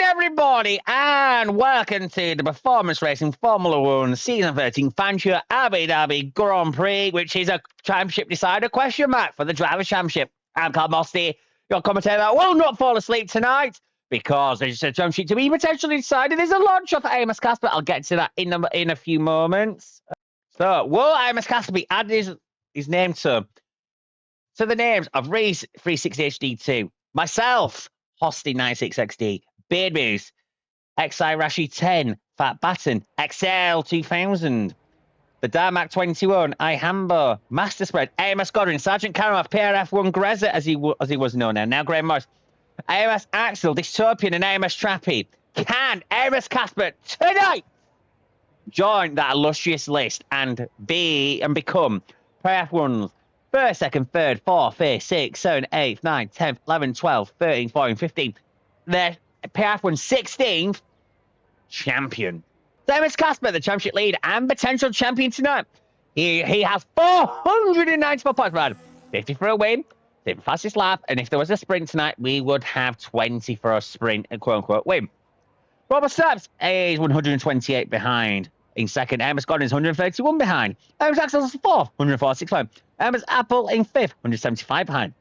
everybody, and welcome to the Performance Racing Formula 1 Season 13 Fangio Abu Dhabi Grand Prix, which is a championship decider question mark for the Drivers' Championship. I'm Callum Hosty, your commentator that will not fall asleep tonight because there's a championship to be potentially decided. There's a launch off Amos Casper. I'll get to that in a few moments. So, will Amos Casper be added his name to the names of Reese 360 HD2, myself, Hosty 96XD, Beard Moose, XI Rashi 10, Fat Batten, XL 2000, the Darmac 21, Ihambo, Master Spread, AMS Godwin, Sergeant Karamov, PRF1 Greza, as he was known now Graham Morris, AMS Axel, Dystopian, and AMS Trappy. Can AMS Casper tonight join that illustrious list and become PRF1's first, second, third, fourth, fifth, sixth, seventh, eighth, ninth, 10th, 11th, 12th, 13th, 14th, 15th. The PRF1 16th champion. Amos Casper, the championship lead and potential champion tonight. He has 494 points, man. 50 for a win, 50 fastest lap, and if there was a sprint tonight, we would have 20 for a sprint, a quote-unquote win. Robert Stubbs is 128 behind. In second, Amos Godwin is 131 behind. Amos Axel is fourth, 146 behind. Amos Apple in fifth, 175 behind.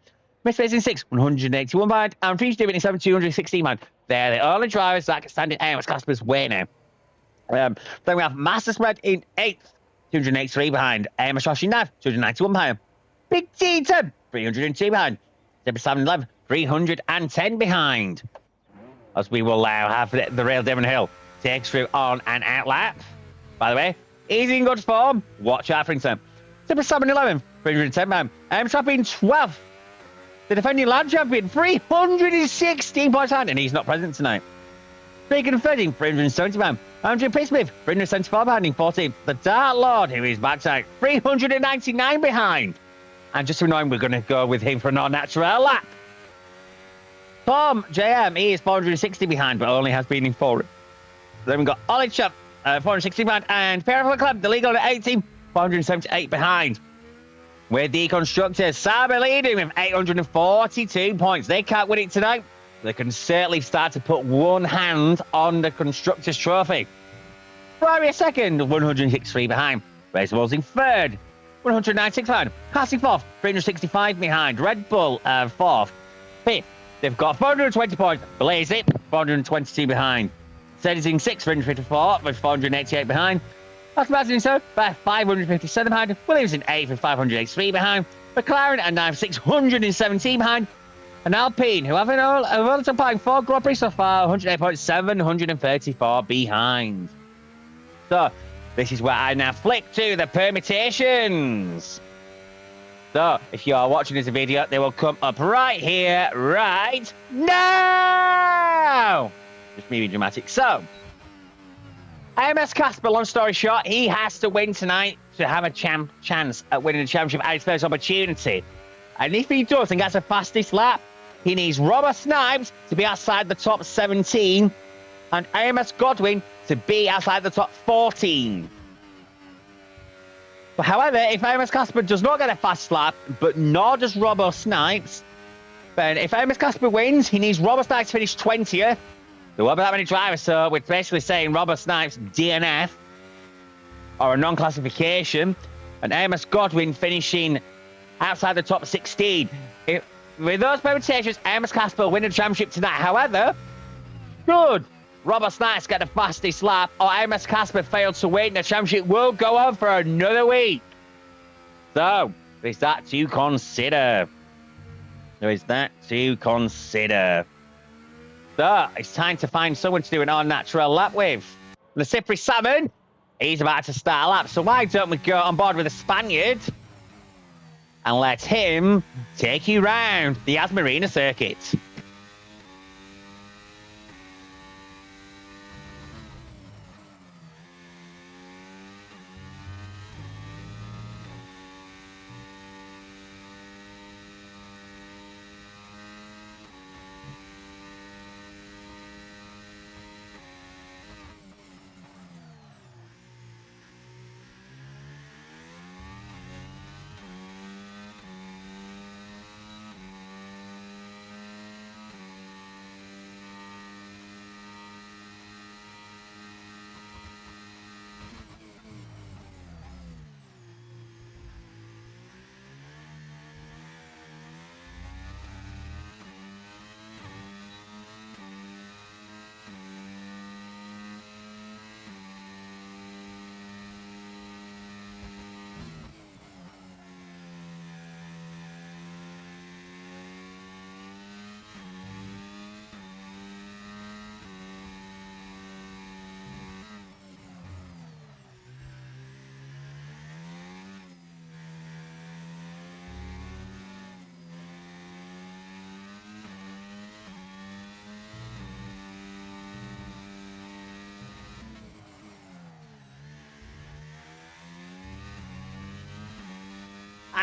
Miss Face in sixth, 181 behind. And Freeze David in seventh, 216 behind. They're the only drivers that can stand in Amos Casper's way now. Then we have Master Spread in eighth, 283 behind. Amos Rosh in ninth, 291 behind. Big T10, 302 behind. Zebra 711, 310 behind. As we will now have the Rail Devon Hill takes through on an out lap. By the way, he's in good form. Watch out for him. Super 711, 310 man. Trap in 12th. The defending land champion, 316 points behind, and he's not present tonight. Speaking of 13, 370 man. Andrew Pittsmith, 374 behind in 14th. The Dark Lord, who is backside, 399 behind. And just to annoy him, we're going to go with him for a non-natural lap. Tom JM, he is 460 behind, but only has been in fourth. Then we've got Ollie Chubb, 460 behind, and PRF1 Club, the league on 18, 478 behind. With the constructors, Saber leading with 842 points. They can't win it tonight. They can certainly start to put one hand on the constructors' trophy. Ferrari a second, 163 behind. Race Bulls in third, 196 behind. Passing fourth, 365 behind. Red Bull fourth, fifth. They've got 420 points. Blaze it, 422 behind. Mercedes in 6th, 354 with 488 behind. Aston Martin in 7th, 557 behind. Williams in 8th with 583 behind. McLaren at 9th, 617 behind. And Alpine, who have only supplying 4 Grand Prix so far, 108 points, 734 behind. So, this is where I now flick to the permutations. So, if you are watching this video, they will come up right here, right now. Just me being dramatic. So, AMS Casper, long story short, he has to win tonight to have a chance at winning the championship at his first opportunity. And if he does and gets the fastest lap, he needs Robert Snipes to be outside the top 17 and AMS Godwin to be outside the top 14. But however, if AMS Casper does not get a fast lap, but nor does Robert Snipes, then if AMS Casper wins, he needs Robert Snipes to finish 20th. There won't be that many drivers, so we're basically saying Robert Snipes DNF or a non-classification, and Amos Godwin finishing outside the top 16. With those permutations, Amos Casper will win the championship tonight. However, should Robert Snipes get the fastest lap or Amos Casper fail to win, the championship will go on for another week. So, there's that to consider. There is that to consider. So, it's time to find someone to do an all-natural lap with. The Cypri Salmon, he's about to start a lap, so why don't we go on board with the Spaniard and let him take you round the Asmarina circuit.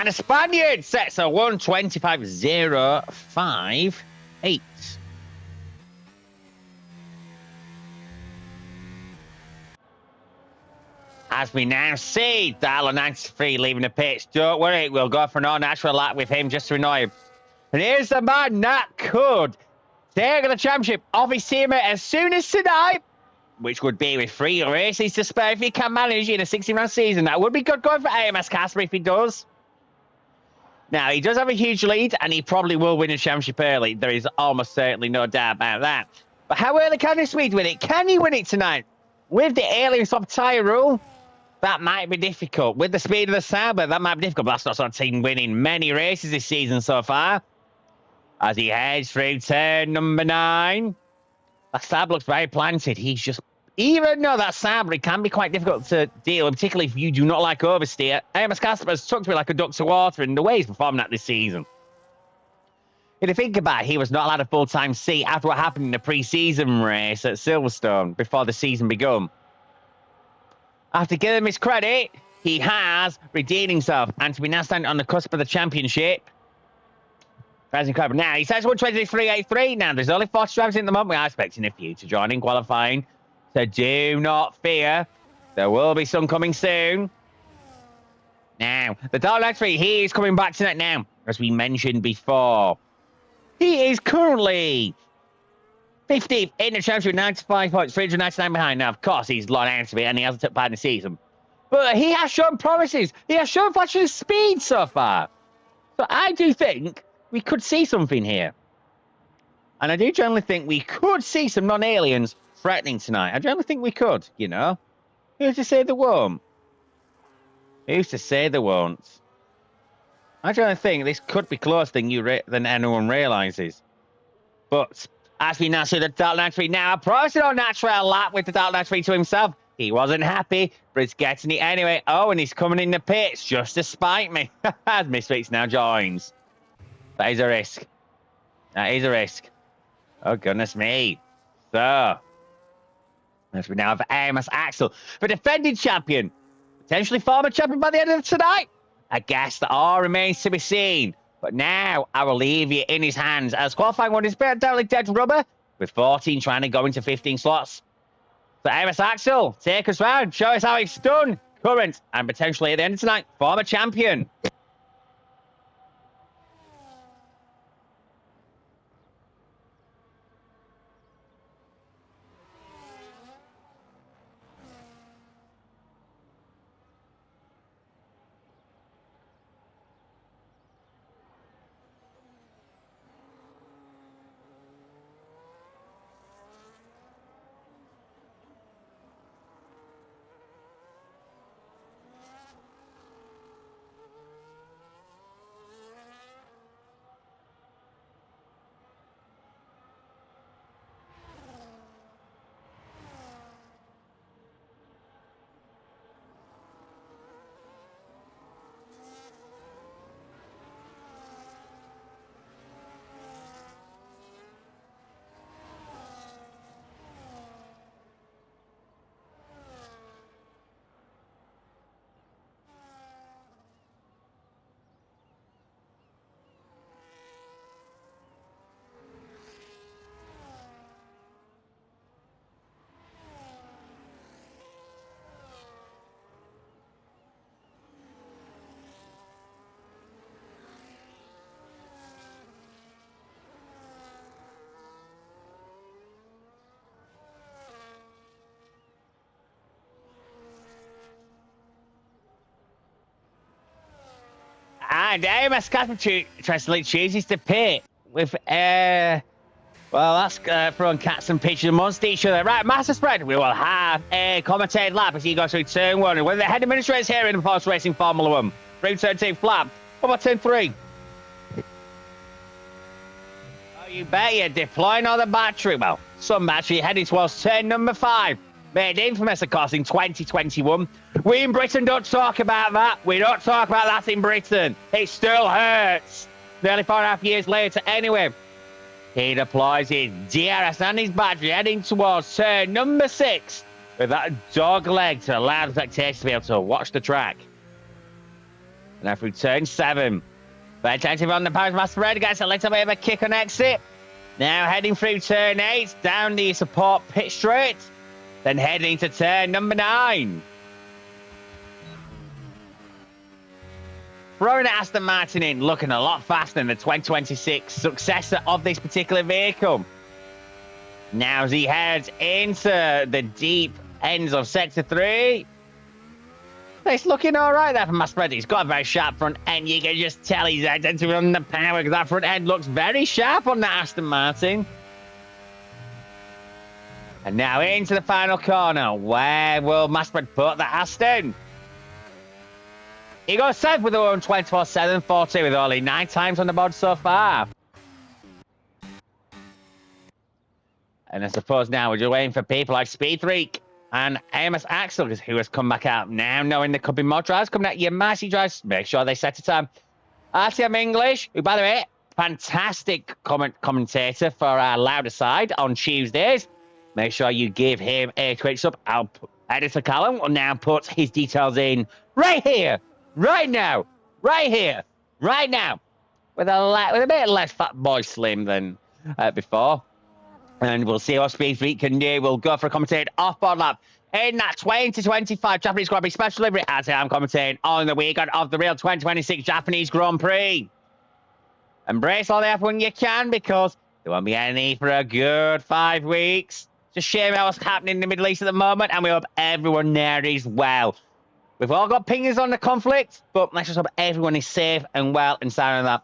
And a Spaniard sets a 1:25.058. As we now see R13 leaving the pitch. Don't worry, we'll go for an all-natural lap with him just to annoy him. And here's the man that could take the championship off his teammate as soon as tonight, which would be with 3 races to spare if he can manage in a 16-round season. That would be good going for AMS Casper if he does. Now, he does have a huge lead, and he probably will win a championship early. There is almost certainly no doubt about that. But how early can this Swede win it? Can he win it tonight? With the alien stop tyre rule, that might be difficult. With the speed of the Sauber, that might be difficult. But that's not sort of team winning many races this season so far. As he heads through turn number 9. That Sauber looks very planted. He's just... Even though that Sauber, it can be quite difficult to deal, particularly if you do not like oversteer. AMS Casper has tucked me like a duck to water in the way he's performing that this season. If you think about it, he was not allowed a full-time seat after what happened in the pre-season race at Silverstone before the season begun. After giving him his credit, he has redeemed himself, and to be now standing on the cusp of the championship, that's incredible. Now, he says 1:23.83. Now, there's only 40 drivers in the moment. We are expecting a few to join in qualifying, so do not fear. There will be some coming soon. Now, the R13, he is coming back tonight now, as we mentioned before. He is currently 15th in the championship, 95 points, 399 behind. Now, of course, he's long out to be, and he hasn't took part in the season. But he has shown promises. He has shown flashes of speed so far. So I do think we could see something here. And I do generally think we could see some non-aliens threatening tonight. I generally think we could, you know. Who's to say they won't? Who's to say they won't? I generally think this could be closer than anyone realises. But as we now see the R13 now approaching on natural lap with the R13 to himself. He wasn't happy, but he's getting it anyway. Oh, and he's coming in the pits just to spite me. As Misfits now joins. That is a risk. That is a risk. Oh, goodness me. So, as we now have AMS Axel, the defending champion, potentially former champion by the end of tonight. I guess that all remains to be seen. But now I will leave you in his hands as qualifying one is apparently dead rubber, with 14 trying to go into 15 slots. So AMS Axel, take us round, show us how he's done, current, and potentially at the end of tonight, former champion. And AMS Casper chooses to pit with, well, that's throwing cats and pigeons amongst each other. Right, master spread. We will have a commentated lap as he goes through turn 1. And with the head administrators here in the Post Racing Formula 1. Through turn 2, flap. What about turn 3? Oh, you bet you're deploying all the battery. Well, some battery heading towards turn number 5. Made infamous, of course, in 2021. We in Britain don't talk about that. We don't talk about that in Britain. It still hurts. Nearly 4.5 years later, anyway. He deploys his DRS and his battery heading towards turn number 6 with that dog leg to allow the spectators to be able to watch the track. now through turn 7. Very attentive on the post master spread. Gets a little bit of a kick on exit. Now heading through turn 8. Down the support pit straight. Then heading to turn number 9. Throwing Aston Martin in, looking a lot faster than the 2026 successor of this particular vehicle. Now as he heads into the deep ends of Sector 3. It's looking all right there for Master Spread. He's got a very sharp front end. You can just tell he's identified on the power because that front end looks very sharp on that Aston Martin. And now into the final corner. Where will Master Spread put the Aston? He goes 7th with the 124.7, 40 with only 9 times on the board so far. And I suppose now we're just waiting for people like Speed Freak and AMS Axel, who has come back out now, knowing there could be more drives coming out. Your Massey drives, make sure they set a time. RTM English, who, by the way, fantastic commentator for our louder side on Tuesdays. Make sure you give him a quick sub. Editor Callum will now put his details in right here, right now, right here, right now, with a bit less Fat Boy Slim than before. And we'll see what Speed Freak can do. We'll go for a commentated off-board lap in that 2025 Japanese Grand Prix special delivery as I'm commentating on the weekend of the real 2026 Japanese Grand Prix. Embrace all the F1 you can because there won't be any for a good 5 weeks. Just shame out what's happening in the Middle East at the moment, and we hope everyone there is well. We've all got opinions on the conflict, but let's just hope everyone is safe and well inside of that.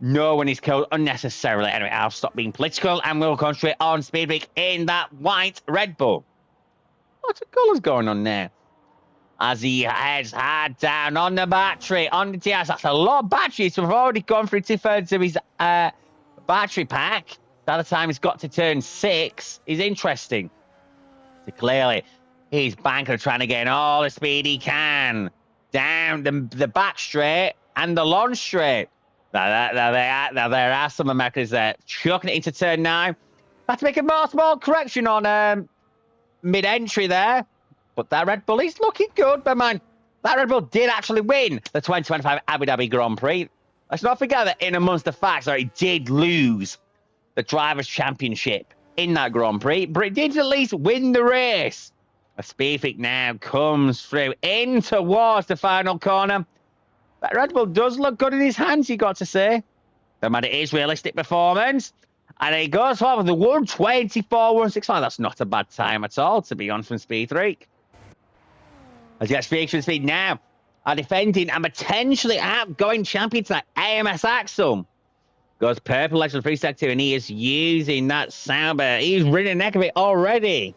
No one is killed unnecessarily. Anyway, I'll stop being political and we'll concentrate on Speed Freak in that white Red Bull. What's the colours going on there? As he heads hard down on the battery, on the TS. That's a lot of batteries. So we've already gone through 2/3 of his battery pack. By the time he's got to turn 6 is interesting. So clearly, he's banking trying to get all the speed he can down the back straight and the launch straight. Now there are some Americans there chucking it into turn 9. Have to make a small correction on mid-entry there. But that Red Bull is looking good. But man, that Red Bull did actually win the 2025 Abu Dhabi Grand Prix. Let's not forget that in amongst the facts, it did lose the Drivers' Championship in that Grand Prix. But it did at least win the race. A Speed Freak now comes through in towards the final corner. That Red Bull does look good in his hands, you got to say. No matter, it is realistic performance. And he goes forward with the 124.165. That's not a bad time at all, to be honest, from Speed Freak. As he gets Speed from Speed now, are defending and potentially outgoing champion tonight, AMS Axel. Goes purple, Legend 3 Sector 2, and he is using that Sauber. He's ridden the neck of it already.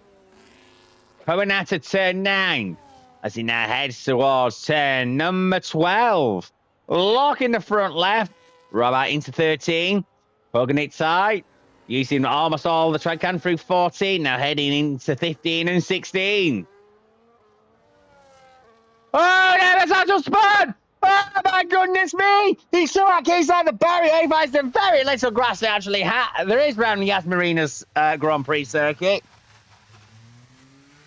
Coming out to turn 9. As he now heads towards turn number 12. Locking the front left. Right into 13. Poking it tight. Using almost all the track can through 14. Now heading into 15 and 16. Oh, that's actual spun! Oh, my goodness me! He's so like he's like the barrier. He finds the very little grass they actually have. There is around Yas Marina's Grand Prix circuit.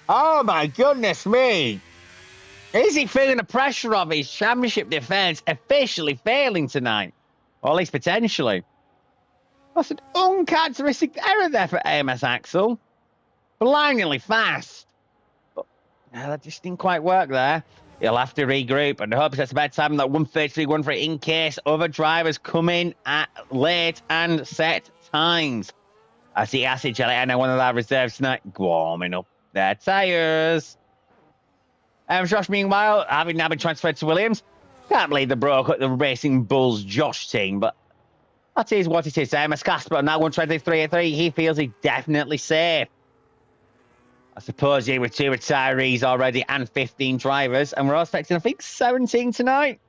Oh, my goodness me. Is he feeling the pressure of his championship defence officially failing tonight? Or at least potentially. That's an uncharacteristic error there for AMS Axel. Blindingly fast. But that just didn't quite work there. He'll have to regroup and hope it's about time that 133.13 in case other drivers come in at late and set times. I see Acid Jelly and one of our reserves tonight warming up their tyres. Josh, meanwhile, having now been transferred to Williams. Can't believe they broke up the Racing Bulls Josh team, but that is what it is. AMS Casper on that 123.83, he feels he's definitely safe. I suppose here with 2 retirees already and 15 drivers, and we're all expecting, I think, 17 tonight.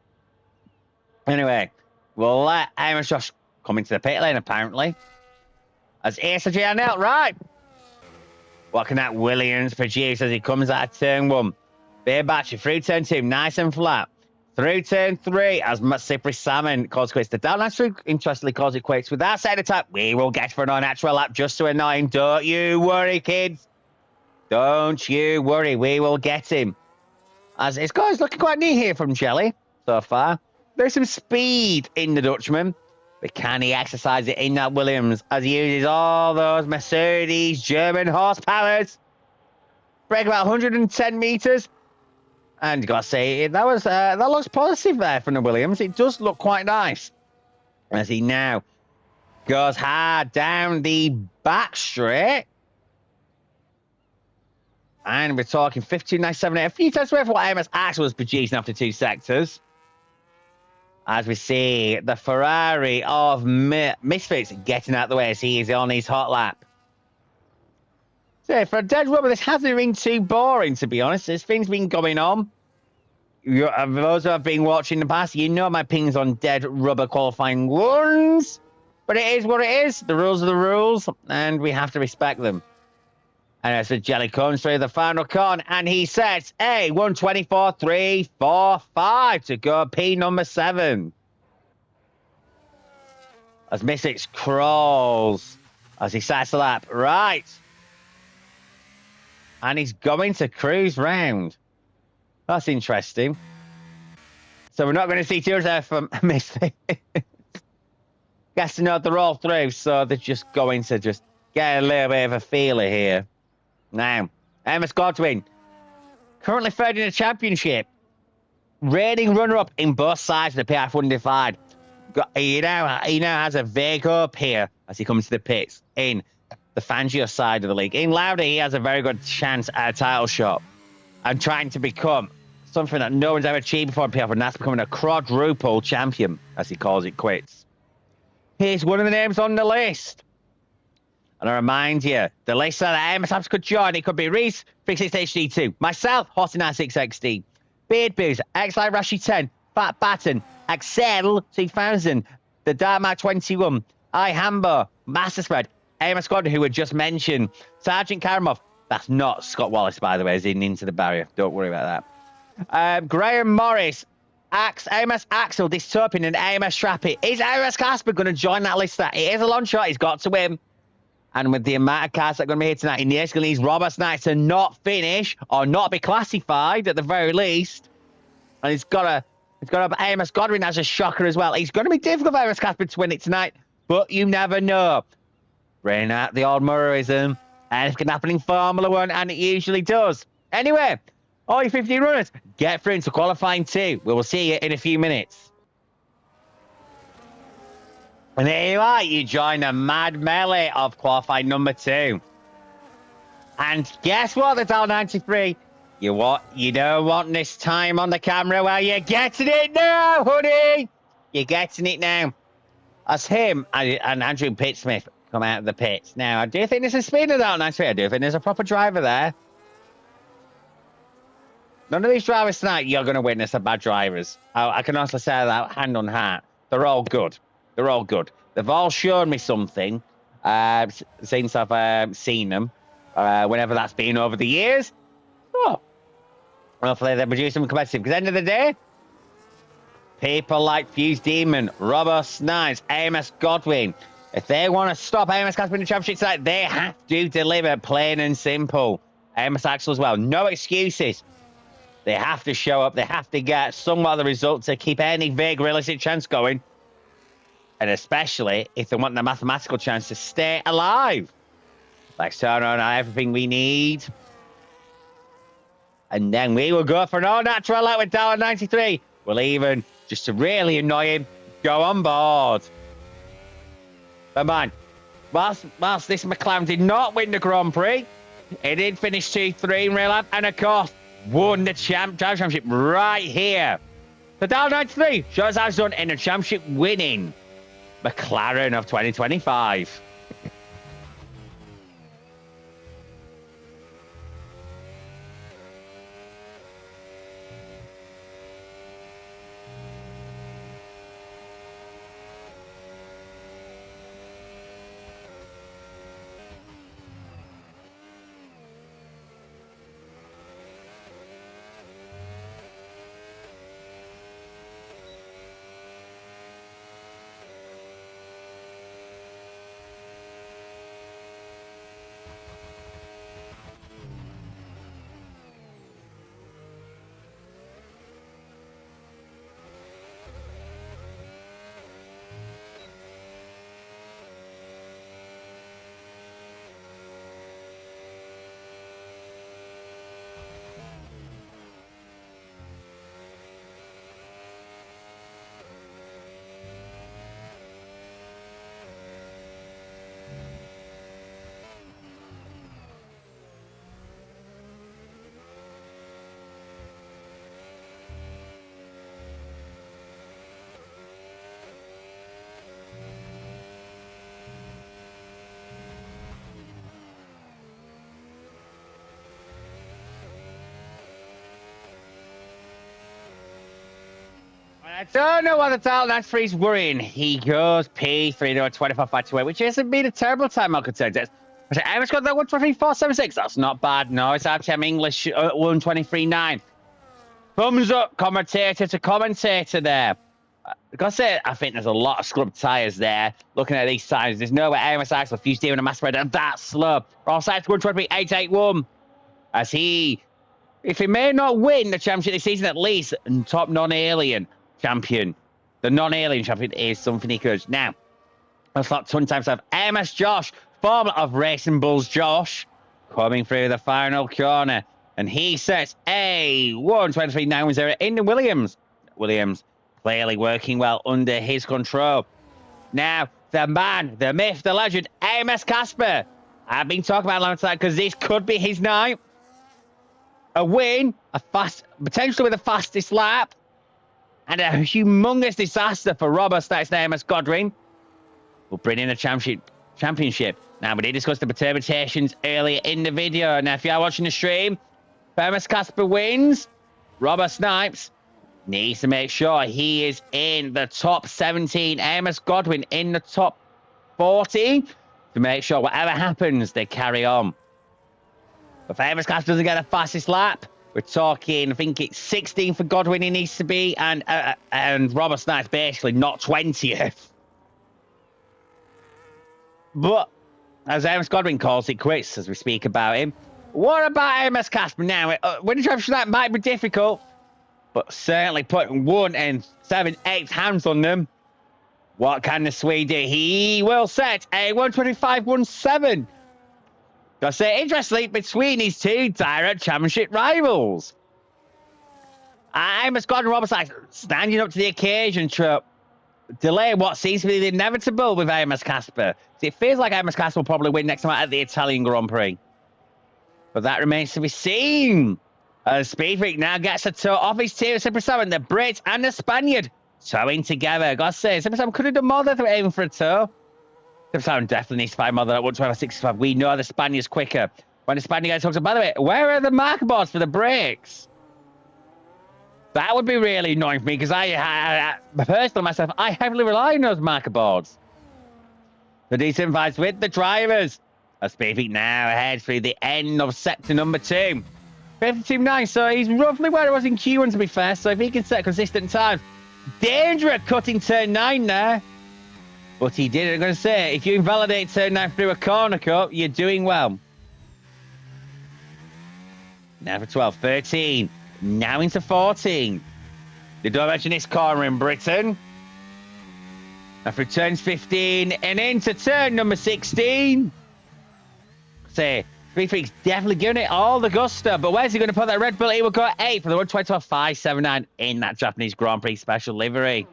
Anyway, we'll let AMS Josh come into the pit lane, apparently. As ASG out, right. What can that Williams produce as he comes out of turn 1? Beer battery through turn 2, nice and flat. Through turn 3, as Slippery Salmon calls quits. The down last through, interestingly, calls it quits. With that side attack, we will get for an unnatural lap just to annoy him. Don't you worry, kids. Don't you worry, we will get him. As his guy's looking quite neat here from Jelly. so far. There's some speed in the Dutchman, but can he exercise it in that Williams as he uses all those Mercedes German horsepowers? Break about 110 meters. And you got to say, that looks positive there from the Williams. It does look quite nice. As he now goes hard down the back straight. And we're talking 52.97. A few times worth of what AMS Axel was producing after 2 sectors. As we see the Ferrari of Misfits getting out of the way as he is on his hot lap. So for a dead rubber, this hasn't been too boring, to be honest. There's things been going on. Those who have been watching in the past, you know my opinions on dead rubber qualifying ones. But it is what it is. The rules are the rules, and we have to respect them. And as the Jelly comes through the final con, and he sets a 124.345 to go P number 7. As Mystics crawls, as he sets the lap, right. And he's going to cruise round. That's interesting. So we're not going to see tears there from Mystics. Guess to know they're all through, so they're just going to just get a little bit of a feeler here. Now, Amos Godwin, currently third in the championship, reigning runner-up in both sides of the PRF1 divide. He now has a big up here as he comes to the pits in the Fangio side of the league. In Lauda, he has a very good chance at a title shot and trying to become something that no one's ever achieved before in PRF1, and that's becoming a quadruple champion, as he calls it quits. Here's one of the names on the list. And I remind you, the list that AMS could join, it could be Reese, 36HD2, myself, Hosty 96XD, Beard Booze, X-Live Rashi 10, Fat Batten, Axel 2000, the Dark 21, I Hambo, Master Spread, AMS Squad, who were just mentioned, Sergeant Karamov. That's not Scott Wallace, by the way, is in Into the Barrier. Don't worry about that. Graham Morris, AMS Axel, Dystopian, and AMS Strappy. Is AMS Casper going to join that list? It is a long shot. He's got to win. And with the amount of cars that are going to be here tonight, in the going to need Robert Knight to not finish or not be classified at the very least. And it's got to AMS Godwin as a shocker as well. It's going to be difficult for AMS Casper to win it tonight, but you never know. Bring out the old Murrayism, and it can happen in Formula 1, and it usually does. Anyway, all you 15 runners, get through into qualifying 2. We will see you in a few minutes. And there you are, you join the mad melee of qualifying number 2. And guess what, the Dow 93? You don't want this time on the camera. Well, you're getting it now, honey. You're getting it now. As him and Andrew Pittsmith come out of the pits. Now, I do think there's a speed in that 93. I do think there's a proper driver there. None of these drivers tonight you're going to witness are bad drivers. I can honestly say that hand on heart. They're all good. They're all good. They've all shown me something since I've seen them, whenever that's been over the years. Oh, hopefully they produce them competitive. Because at the end of the day, people like Fuse Demon, Robert Snipes, AMS Godwin, if they want to stop AMS Casper in the championship tonight, they have to deliver, plain and simple. AMS Axel as well. No excuses. They have to show up. They have to get somewhat of the result to keep any vague realistic chance going. And especially if they want the mathematical chance to stay alive. Let's turn on everything we need. And then we will go for an all-natural out with Dow 93. We'll even, just to really annoy him, go on board. But man, whilst this McLaren did not win the Grand Prix, it did finish 2-3 in real life. And of course, won the championship right here. The Dow 93 shows how it's done in the championship winning McLaren of 2025. I don't know what the title that's for. He's worrying. He goes P3 to a 24.528, which hasn't been a terrible time, I could say. But I've got that 123.476. That's not bad. No, it's RTM English 123.9. Thumbs up, commentator to commentator there. I gotta say, I think there's a lot of scrubbed tyres there. Looking at these signs, there's no way AMS Axel refused doing a mass spread and that slow. All sides 123.881. As he, if he may not win the championship this season, at least top non-alien champion. The non-alien champion is something he could. Now, let's lock 20 times have AMS Josh, former of Racing Bulls Josh, coming through the final corner. And he sets a 123.910 in the Williams. Williams clearly working well under his control. Now, the man, the myth, the legend, AMS Casper. I've been talking about long time because this could be his night. A win, potentially with the fastest lap, and a humongous disaster for Robert Stats and AMS Godwin. We'll bring in a championship. Now, we did discuss the perturbations earlier in the video. Now, if you are watching the stream, AMS Casper wins. Robert Snipes needs to make sure he is in the top 17. AMS Godwin in the top 40 to make sure whatever happens, they carry on. If AMS Casper doesn't get the fastest lap, we're talking, I think it's 16 for Godwin he needs to be, and Robert Snipes basically not 20th. But as AMS Godwin calls it quits as we speak about him. What about AMS Casper now? Winning championship that might be difficult, but certainly putting 1 and 7/8 hands on them. What can the Swede do? He will set a 125.17. Gotta say, interestingly, between these two direct championship rivals. AMS Godwin and Robert Sykes standing up to the occasion to delay what seems to be the inevitable with AMS Casper. It feels like AMS Casper will probably win next time out at the Italian Grand Prix. But that remains to be seen. Speed Freak now gets a tow off his team, Super 7, the Brit and the Spaniard towing together. Gotta say, Super 7 could have done more than they were aiming for a tow. Super 7 definitely needs to find more than that 125.65. We know the Spaniard's quicker. When the Spaniard gets hooked up, by the way, where are the marker boards for the brakes? That would be really annoying for me because I personally myself, I heavily rely on those marker boards. The decent fights with the drivers. As Speed Freak now heads through the end of sector number 2. 52.9, so he's roughly where it was in Q1 to be fair, so if he can set consistent time. Dangerous cutting turn 9 there. But he did, I'm going to say, if you invalidate turn 9 through a corner cut, you're doing well. Now for 12, 13, now into 14. They don't mention this corner in Britain. Now for turns 15 and into turn number 16. Say, Speed Freak's definitely giving it all the gusto, but where's he going to put that Red Bull? He will go 8 for the 122.579 in that Japanese Grand Prix special livery.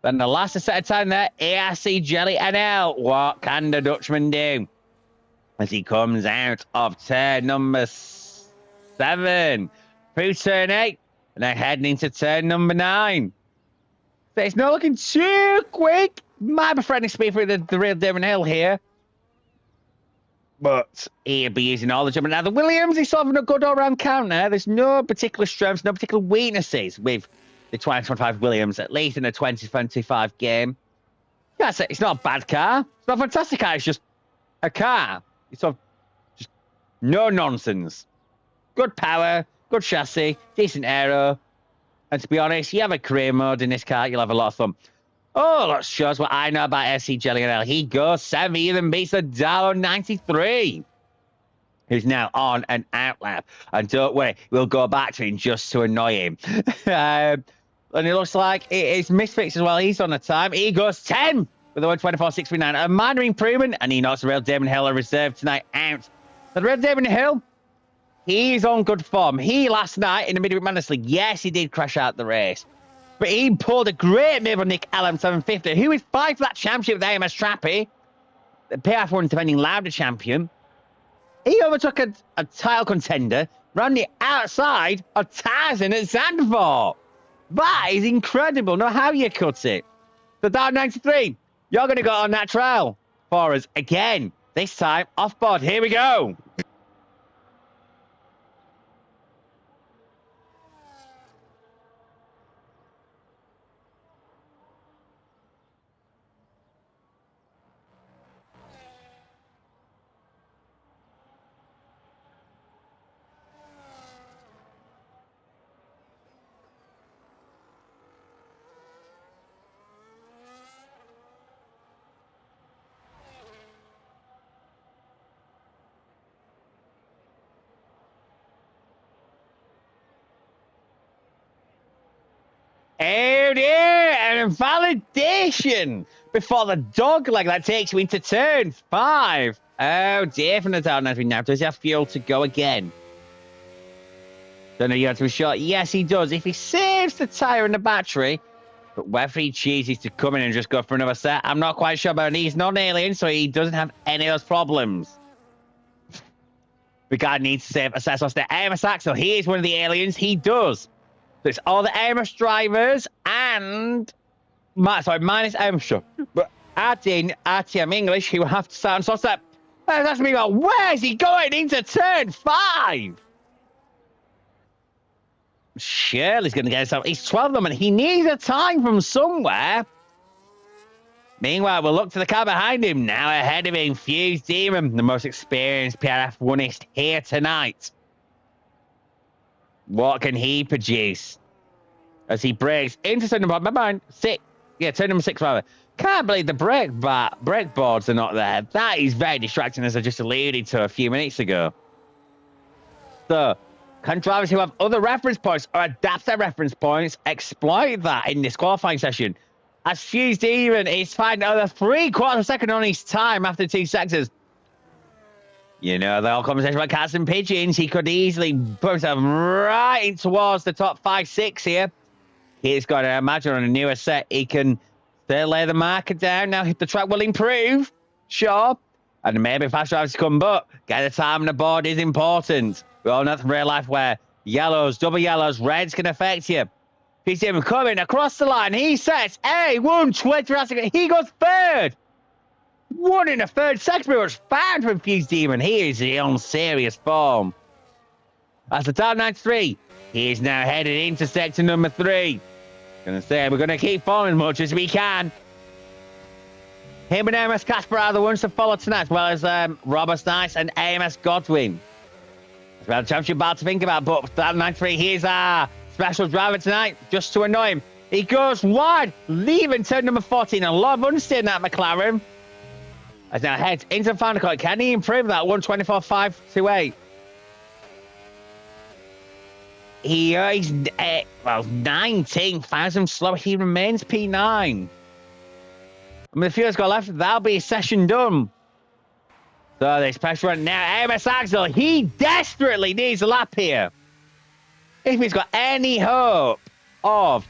Then the last set of time there, ARC Jelly NL. What can the Dutchman do? As he comes out of turn number 7, through turn 8, and then heading into turn number 9. So it's not looking too quick. Might be threatening Speed for the real Devon Hill here. But he'll be using all the jumping. Now, the Williams is solving a good all-round counter. There's no particular strengths, no particular weaknesses with the 2025 Williams, at least in the 2025 game. Yeah, it's not a bad car. It's not a fantastic car. It's just a car. It's sort of just no nonsense. Good power, good chassis, decent aero. And to be honest, you have a career mode in this car, you'll have a lot of fun. Oh, that shows what I know about SC Jelly and L. He goes 7, even beats the Darlow 93. Who's now on an out lap. And don't worry, we'll go back to him just to annoy him. And it looks like it's Misfits as well. He's on the time. He goes 10 with the 124.639. A minor improvement, and he knocks the Real Damon Hill, a reserve tonight, out. The Real Damon Hill, he's on good form. He last night in the Midweek Madness League, yes, he did crash out the race. But he pulled a great move on Nick Callum 750, who is fighting for that championship with AMS Trappy. The PRF1 defending Lauda champion. He overtook a title contender, ran the outside of Tarzan at Zandvoort. That is incredible. Know how you cut it. The Dark 93, you're going to go on that trial for us again. This time off board. Here we go. And validation before the dog leg that takes you into turn 5. Oh dear, from the down entry now. Does he have fuel to go again? Don't know, you have to be sure. Yes, he does. If he saves the tyre and the battery, but whether he chooses to come in and just go for another set, I'm not quite sure about it. He's not an alien, so he doesn't have any of those problems. The guy needs to save assess off the AMS Axel. He is one of the aliens. He does. So it's all the AMS drivers and... minus AMS. But RTM English, he will have to start on source that. That's me going, where's he going into turn 5? Shirley's going to get himself. He's 12 of them, and he needs a time from somewhere. Meanwhile, we'll look to the car behind him. Now ahead of him, Fuse Demon, the most experienced PRF1ist here tonight. What can he produce? As he breaks into turn number 6. Yeah, turn number 6, rather. Can't believe the brake boards are not there. That is very distracting, as I just alluded to a few minutes ago. So, can drivers who have other reference points or adapt their reference points exploit that in this qualifying session? As Fuse Demon is finding another 3/4 second on his time after 2 sectors. You know, the whole conversation about cats and pigeons, he could easily put himself right in towards the top 5, 6 here. He's got to imagine on a newer set, he can still lay the marker down. Now, the track will improve, sure. And maybe fast drivers come, but get the time on the board is important. We all know from real life where yellows, double yellows, reds can affect you. He's even coming across the line. He sets a 1:20. He goes third. 1 in a third second, pretty much found from Fuse Demon. He is on serious form. That's the top 93. He is now headed into sector number 3. Gonna say we're gonna keep following as much as we can. Him and AMS Casper are the ones to follow tonight, as well as Robert Nice and AMS Godwin. It's about the championship battle to think about, but that 93, here's our special driver tonight, just to annoy him. He goes wide, leaving turn number 14. A lot of understeer in that McLaren. As now heads into the final cut. Can he improve that 1:24.528? He's 19,000 slower. He remains P9. I mean, the few that's got left, that'll be a session done. So there's pressure on now. AMS Axel, he desperately needs a lap here. If he's got any hope of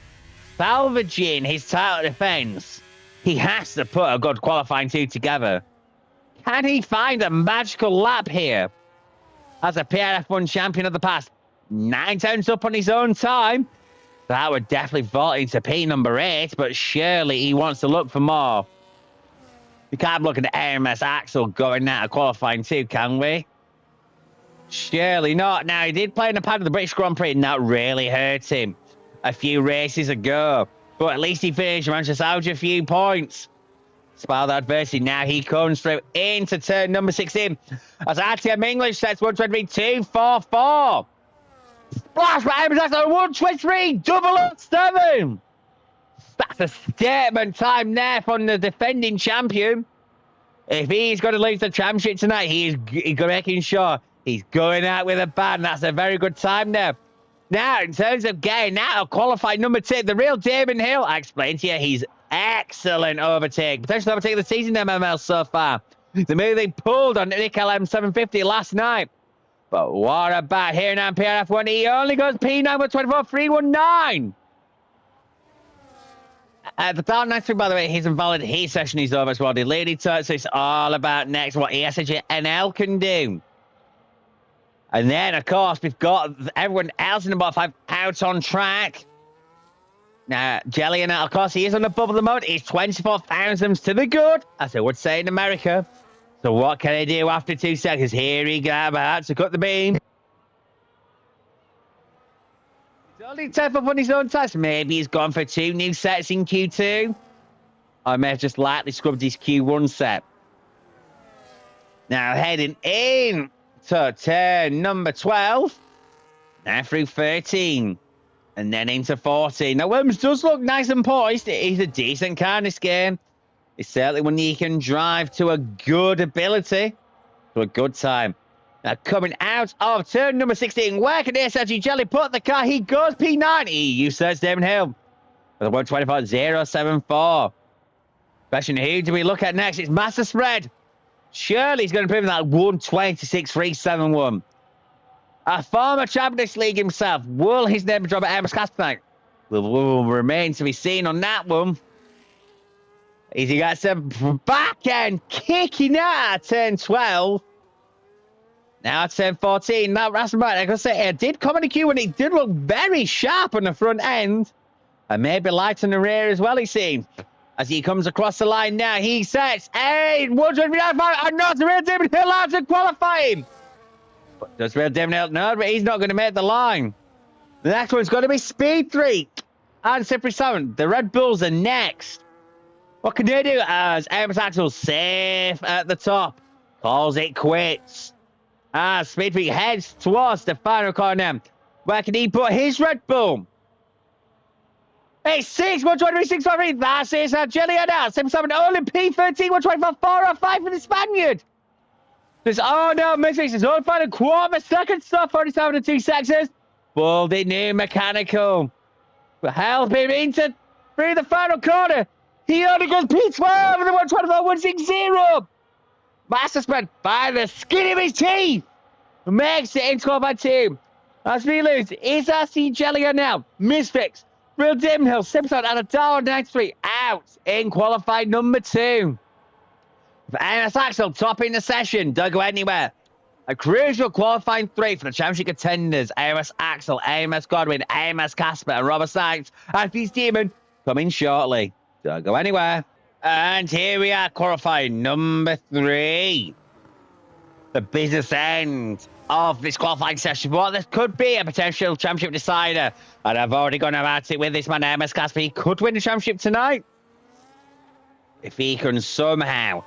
salvaging his title defense, he has to put a good qualifying 2 together. Can he find a magical lap here? As a PRF1 champion of the past, 9 times up on his own time. That would definitely vault into P number 8, but surely he wants to look for more. We can't look at AMS Axel going out of qualifying 2, can we? Surely not. Now, he did play in the pad of the British Grand Prix, and that really hurt him a few races ago. But at least he finished, managed to salvage a few points. Spoil the adversity. Now he comes through into turn number 16. As RTM English sets 1:23.244. Splash by AMS Axel 1:23.007. That's a statement time there from the defending champion. If he's going to lose the championship tonight, he's making sure he's going out with a bang. That's a very good time there. Now, in terms of getting out of qualifying number 2, the real Damon Hill, I explained to you, he's excellent overtake. Potentially overtake the season MML so far. The move they pulled on Nick LM 750 last night. But what about here now in PRF1? He only goes P9 with 24.319. The down next week, by the way, he's invalid. His session is over as well. Deleted to it, so it's all about next what ESHNL can do. And then, of course, we've got everyone else in the bottom 5 out on track. Now, Jelly, and of course, he is on the bubble at the moment. He's 24 thousandths to the good, as they would say in America. So what can he do after 2 seconds? Here he goes, about to cut the beam. He's only 10th up on his own test. Maybe he's gone for 2 new sets in Q2. I may have just lightly scrubbed his Q1 set. Now heading in to turn number 12. Now through 13. And then into 14. Now Williams does look nice and poised. He's a decent car in this game. It's certainly one he can drive to a good ability. To a good time. Now coming out of turn number 16. Where can SRG Jelly put the car? He goes P9. He usurps Damon Hill. For the 124.074. Question, who do we look at next? It's Master Spread. Surely he's going to prove that 126.371. A former Champions League himself. Will his name drop at Amos Casper? Will remain to be seen on that one. He got some back end kicking out at turn 12. Now turn 14. That's right. I can say it did come in the queue and it did look very sharp on the front end. And maybe light on the rear as well, it seems. As he comes across the line now, he sets a 195 and not the real David Hill out to qualify him. But does real David Hill? No, but he's not going to make the line. The next one's going to be Speed Freak and Slippery 7. The Red Bulls are next. What can they do? As Amos Axel safe at the top, calls it quits. As Speed Freak heads towards the final corner. Where can he put his Red Bull? It's 6, 123, 653. That's it. Gillian out. 7, only P13, 124, 4 or 5 for the Spaniard. There's, oh no, mistakes. His own final quarter second stop, 47 and 2 seconds. Pulled it new mechanical. But help him into through the final corner. He only goes P12 and the 124, 160. Master Spread by the skin of his teeth. Makes it in 12 by 2. As we lose, is RC Gillian now. Misfix. Real Dimhill, Simpson and a dollar 93 out in qualified number 2. For Amos Axel topping the session, don't go anywhere. A crucial qualifying 3 for the championship contenders. Amos Axel, Amos Godwin, Amos Casper, and Robert Sykes. And Peace Demon coming shortly. Don't go anywhere. And here we are, qualifying number 3. The business end of this qualifying session. What this could be a potential championship decider. And I've already gone about it with this man, Amos Casper. He could win the championship tonight. If he can somehow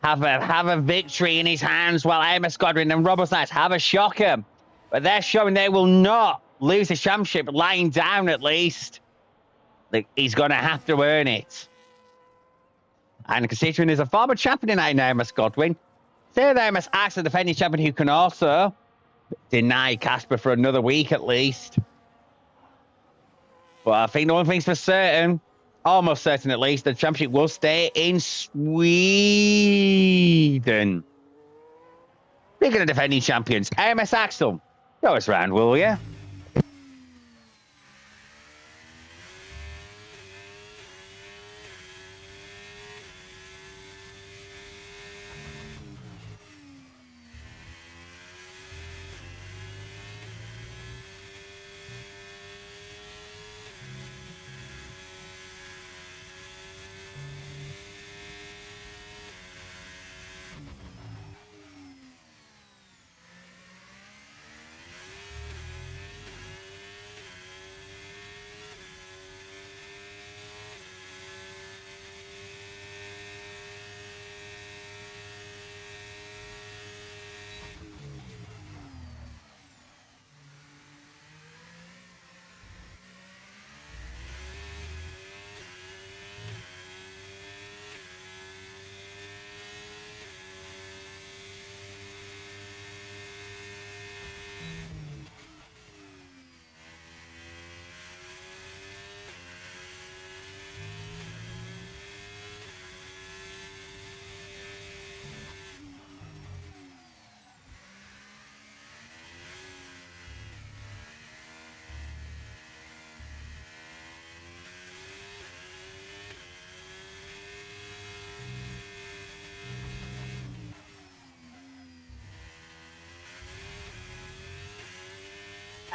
have a victory in his hands while Amos Godwin and Robert Knights have a shocker. But they're showing they will not lose the championship lying down at least. He's going to have to earn it. And considering there's a former champion in Amos Godwin, say that Amos Axel, the defending champion, who can also deny Casper for another week at least. But I think the one thing's for certain, almost certain at least, the championship will stay in Sweden. Speaking of defending champions, Amos Axel, show us round, will you?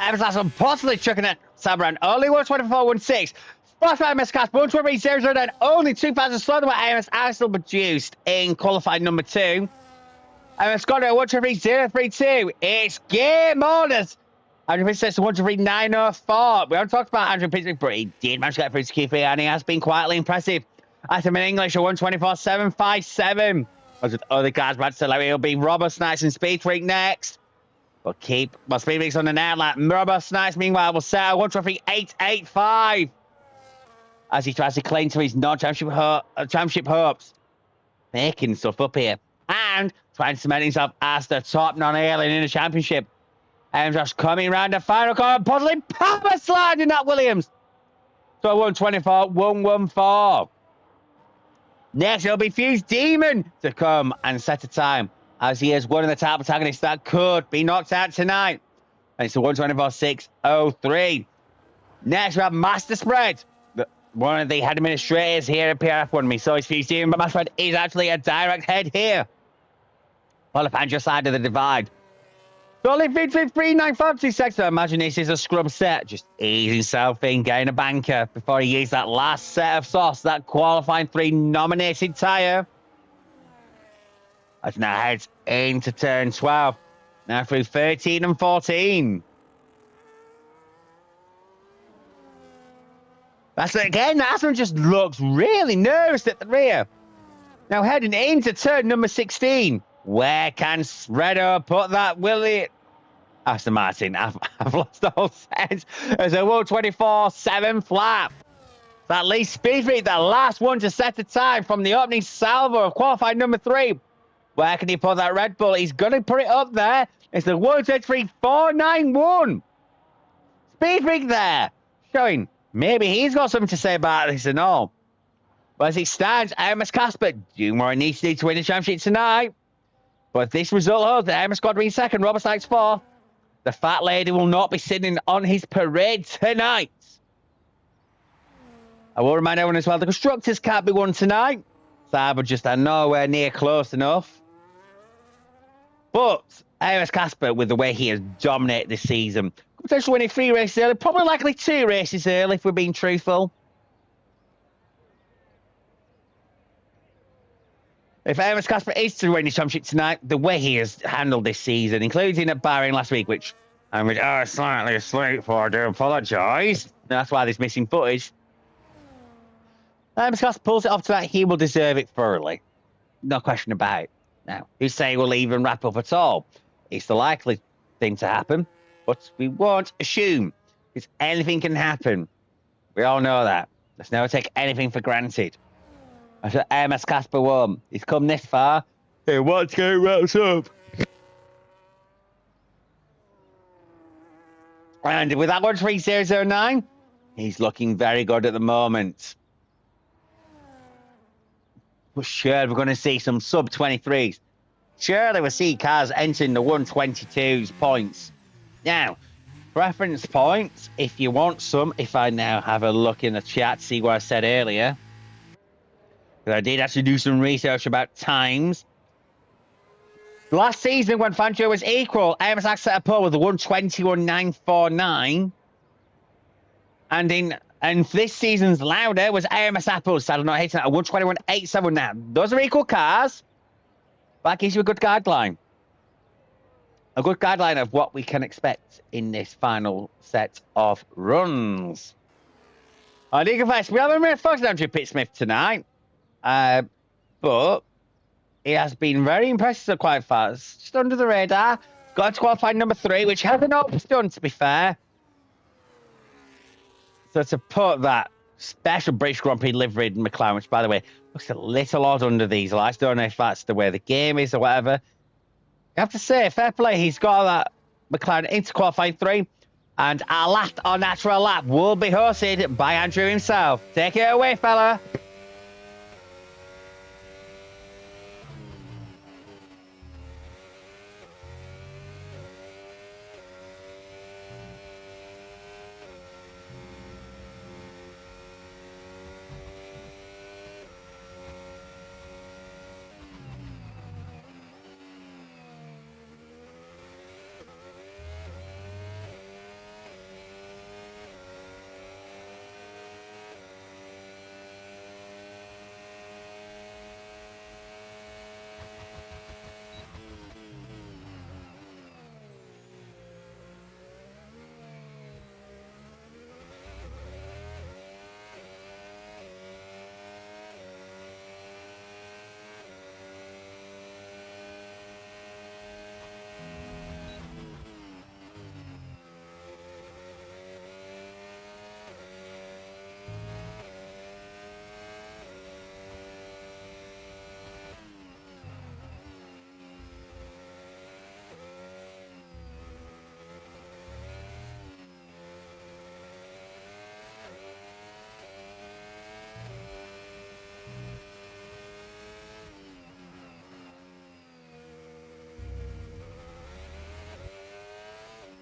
Amos Axel possibly chucking it Sabran. Only 124.16. Splash by Amos Casper. 123.009. Only 2,000 slower than what Amos Axel produced in qualified number 2. Amos got it at 123.032. It's game orders. Andrew Pitts says 123.904. We haven't talked about Andrew Pitts, but he did manage to get through to Q3 and he has been quietly impressive. Item in English at 124.757. As with other guys, but so it'll be Robert Snipes and Speed Freak next. But Speed Freak's on the now. Like Robert Snipes, meanwhile, will set 123.885 as he tries to cling to his non-championship hopes. Making stuff up here. And trying to cement himself as the top non-alien in the championship. And just coming around the final corner, possibly power sliding that Williams. So 124, 114. Next, it'll be Fuse Demon to come and set a time, as he is one of the top protagonists that could be knocked out tonight. And it's a 124.603. Next, we have Master Spread. One of the head administrators here at PRF1. Me so it's Fuse Demon, but Master Spread is actually a direct head here. On the Fangio side of the divide. So only 3.952 I imagine this is a scrum set. Just easing himself in, getting a banker before he uses that last set of sauce, that qualifying 3 nominated tyre. As now heads into turn 12. Now through 13 and 14. That's it again. That one just looks really nervous at the rear. Now heading into turn number 16. Where can Spreader put that, will it? Aston Martin, I've lost all sense. There's a 124.7 flap. That least speed freak, the last one to set a time from the opening salvo of qualified number 3. Where can he put that Red Bull? He's going to put it up there. It's the 123.491. Speed freak there. Showing maybe he's got something to say about this and all. But as it stands, Amos Casper doing what he needs to do to win the championship tonight. But if this result holds, the Amos squad being second, Robert Sykes fourth. The fat lady will not be sitting on his parade tonight. I will remind everyone as well, the constructors can't be won tonight. Sauber just are nowhere near close enough. But Amos Casper, with the way he has dominated this season, potentially winning 3 races early, probably likely 2 races early if we're being truthful. If Amos Casper is to win the championship tonight, the way he has handled this season, including at Bahrain last week, which I was slightly asleep for, I do apologise. That's why there's missing footage. Amos Casper pulls it off tonight, he will deserve it thoroughly. No question about it. Now, who's saying we'll even wrap up at all? It's the likely thing to happen, but we won't assume, because anything can happen. We all know that. Let's never take anything for granted. That's what Amos Casper won. He's come this far. He wants to get wrapped up. And with that 13009, he's looking very good at the moment. But sure, we're going to see some sub-23s. Surely we'll see cars entering the 122s points. Now, reference points, if you want some, if I now have a look in the chat, see what I said earlier. I did actually do some research about times. Last season, when Fangio was equal, Amos set a pole with a 121.949. And this season's louder was Amos Apples, sadly not hitting at a 121.87 now. Those are equal cars. That gives you a good guideline. A good guideline of what we can expect in this final set of runs. I do confess, we haven't really focused on Andrew Pittsmith tonight. But he has been very impressive quite fast. Just under the radar. Got to qualify number 3, which hasn't always done, to be fair. So to put that special British Grand Prix liveried McLaren, which, by the way, looks a little odd under these lights. Don't know if that's the way the game is or whatever. You have to say, fair play, he's got that McLaren into qualifying 3. And our last on natural lap will be hosted by Andrew himself. Take it away, fella.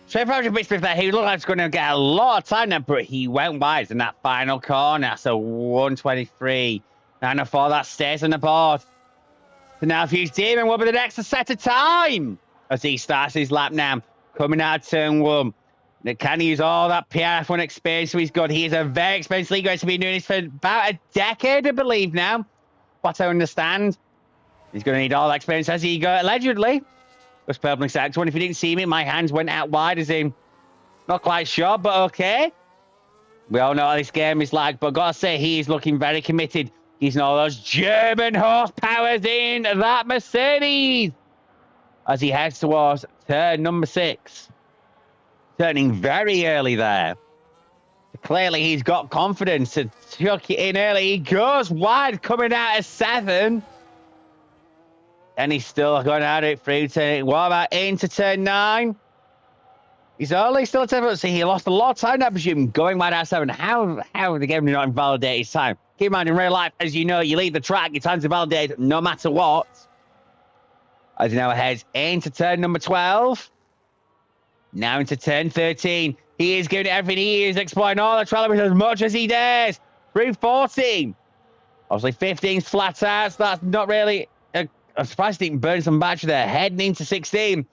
Straight for bits there. He looked like he's going to get a lot of time now, but he went wide in that final corner. So 123. 904, that stays on the board. So now Fuse Demon will be the next to set a time as he starts his lap now. Coming out of turn 1. Can he use all that PRF1 experience so he's good? He is a very experienced league racer. He's been doing this for about a decade, I believe now. What I understand. He's going to need all that experience as he go, allegedly. Was perfectly sacked one. If you didn't see me, my hands went out wide as in not quite sure, but okay. We all know what this game is like, but gotta say he is looking very committed. He's in all those German horsepowers in that Mercedes as he heads towards turn number 6. Turning very early there. Clearly he's got confidence to chuck it in early. He goes wide coming out of 7. And he's still going at it through turn. What about into turn 9? He's only still at 7. See, he lost a lot of time, I presume, going wide out of 7. How the game did not invalidate his time? Keep in mind, in real life, as you know, you leave the track, your time's invalidated no matter what. As he now heads into turn number 12. Now into turn 13. He is giving it everything. He is exploring all the trail as much as he dares. Through 14. Obviously, 15's flat out, so that's not really... I'm surprised he didn't burn some battery there. Heading into 16.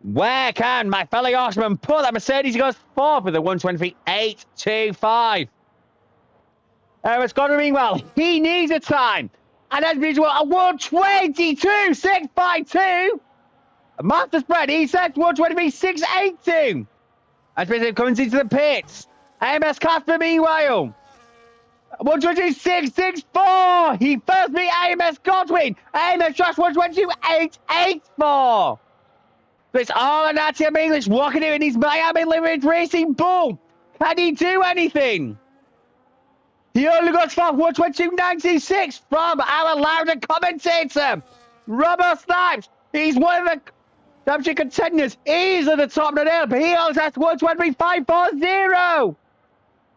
Where can my fellow horseman put that Mercedes? He goes 4th with a 123.825. It's got to meanwhile. He needs a time. And as usual, a 122.652. Master spread. He said 123.682. As basically comes into the pits. AMS Casper meanwhile. 122.664. He first beat AMS Godwin. AMS Josh 122.884. So it's all an ATM English walking in his Miami Limited Racing Bull. Can he do anything? He only got 122.96 from our louder commentator, Robert Snipes. He's one of the championship contenders. He's at the top of the hill, but he only has 123.540.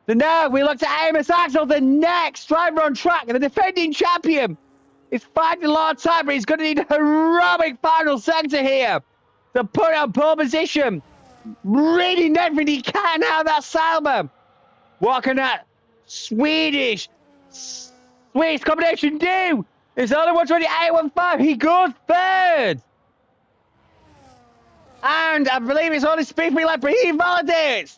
So now we look to Amos Axel, the next driver on track, and the defending champion. He's fighting a lot of time, but he's going to need a heroic final sector here to put on pole position. Reading everything he can out of that Salma. What can that Swedish combination do? It's only 128.15. He goes 3rd. And I believe it's only speed for me left, but he validates.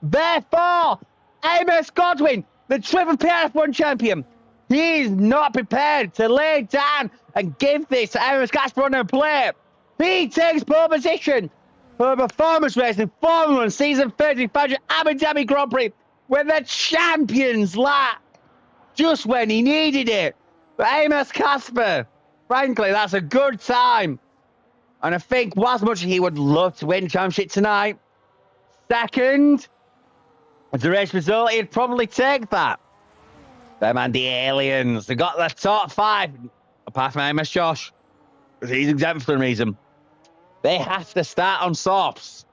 Therefore, Amos Godwin, the triple PRF1 champion, he's not prepared to lay down and give this to Amos Casper on the plate. He takes pole position for performance racing Formula 1 season 35 Abu Dhabi Grand Prix with the champions lap just when he needed it. But Amos Casper, frankly, that's a good time. And I think whilst much he would love to win the championship tonight, second, as the race result, he'd probably take that. Them and the aliens, they got the top 5, apart from Amos Josh, because he's exempt for some reason. They have to start on softs.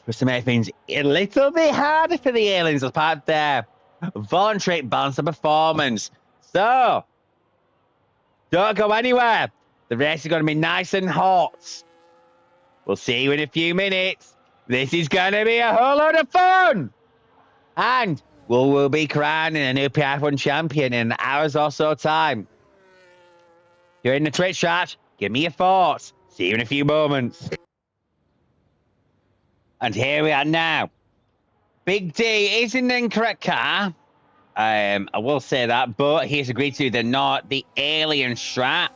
Just to make things a little bit harder for the aliens as part of their voluntary balance of performance. So, don't go anywhere. The race is going to be nice and hot. We'll see you in a few minutes. This is going to be a whole load of fun. And we'll be crowning a new PRF1 champion in hours or so time. You're in the Twitch chat. Give me your thoughts. See you in a few moments. And here we are now. Big D is in the incorrect car. I will say that, but he has agreed to the alien strat.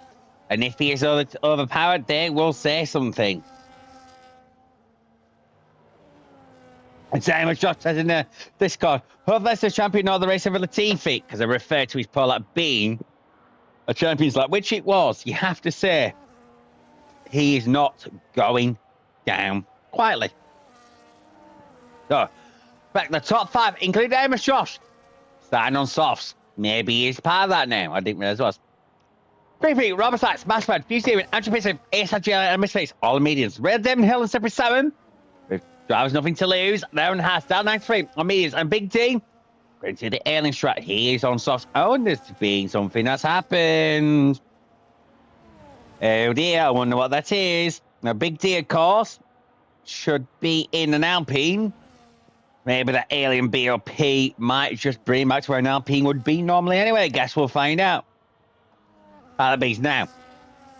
And if he is overpowered, they will say something. And same as Josh says in the Discord, hope that's the champion of the race over Latifi, because I referred to his pole lap being a champion's lap, which it was. You have to say, he is not going down quietly. So, back the top 5, including Amos Josh, starting on softs. Maybe he's part of that now. I didn't realize it was. 3 Robert Sykes, Massford, Fuse Steven, Andrew Pitson, Ace Agile, and Misface, all the medians. Red Devon Hill and Separate 7. With drivers nothing to lose. Theron Haas, down 93 on medians. And Big D, going to the alien strat. He is on softs. Oh, and there's been something that's happened. Oh dear, I wonder what that is. Now, Big D, of course, should be in an Alpine. Maybe the Alien BOP might just bring back to where an Alpine would be normally anyway. Guess we'll find out. That beats now.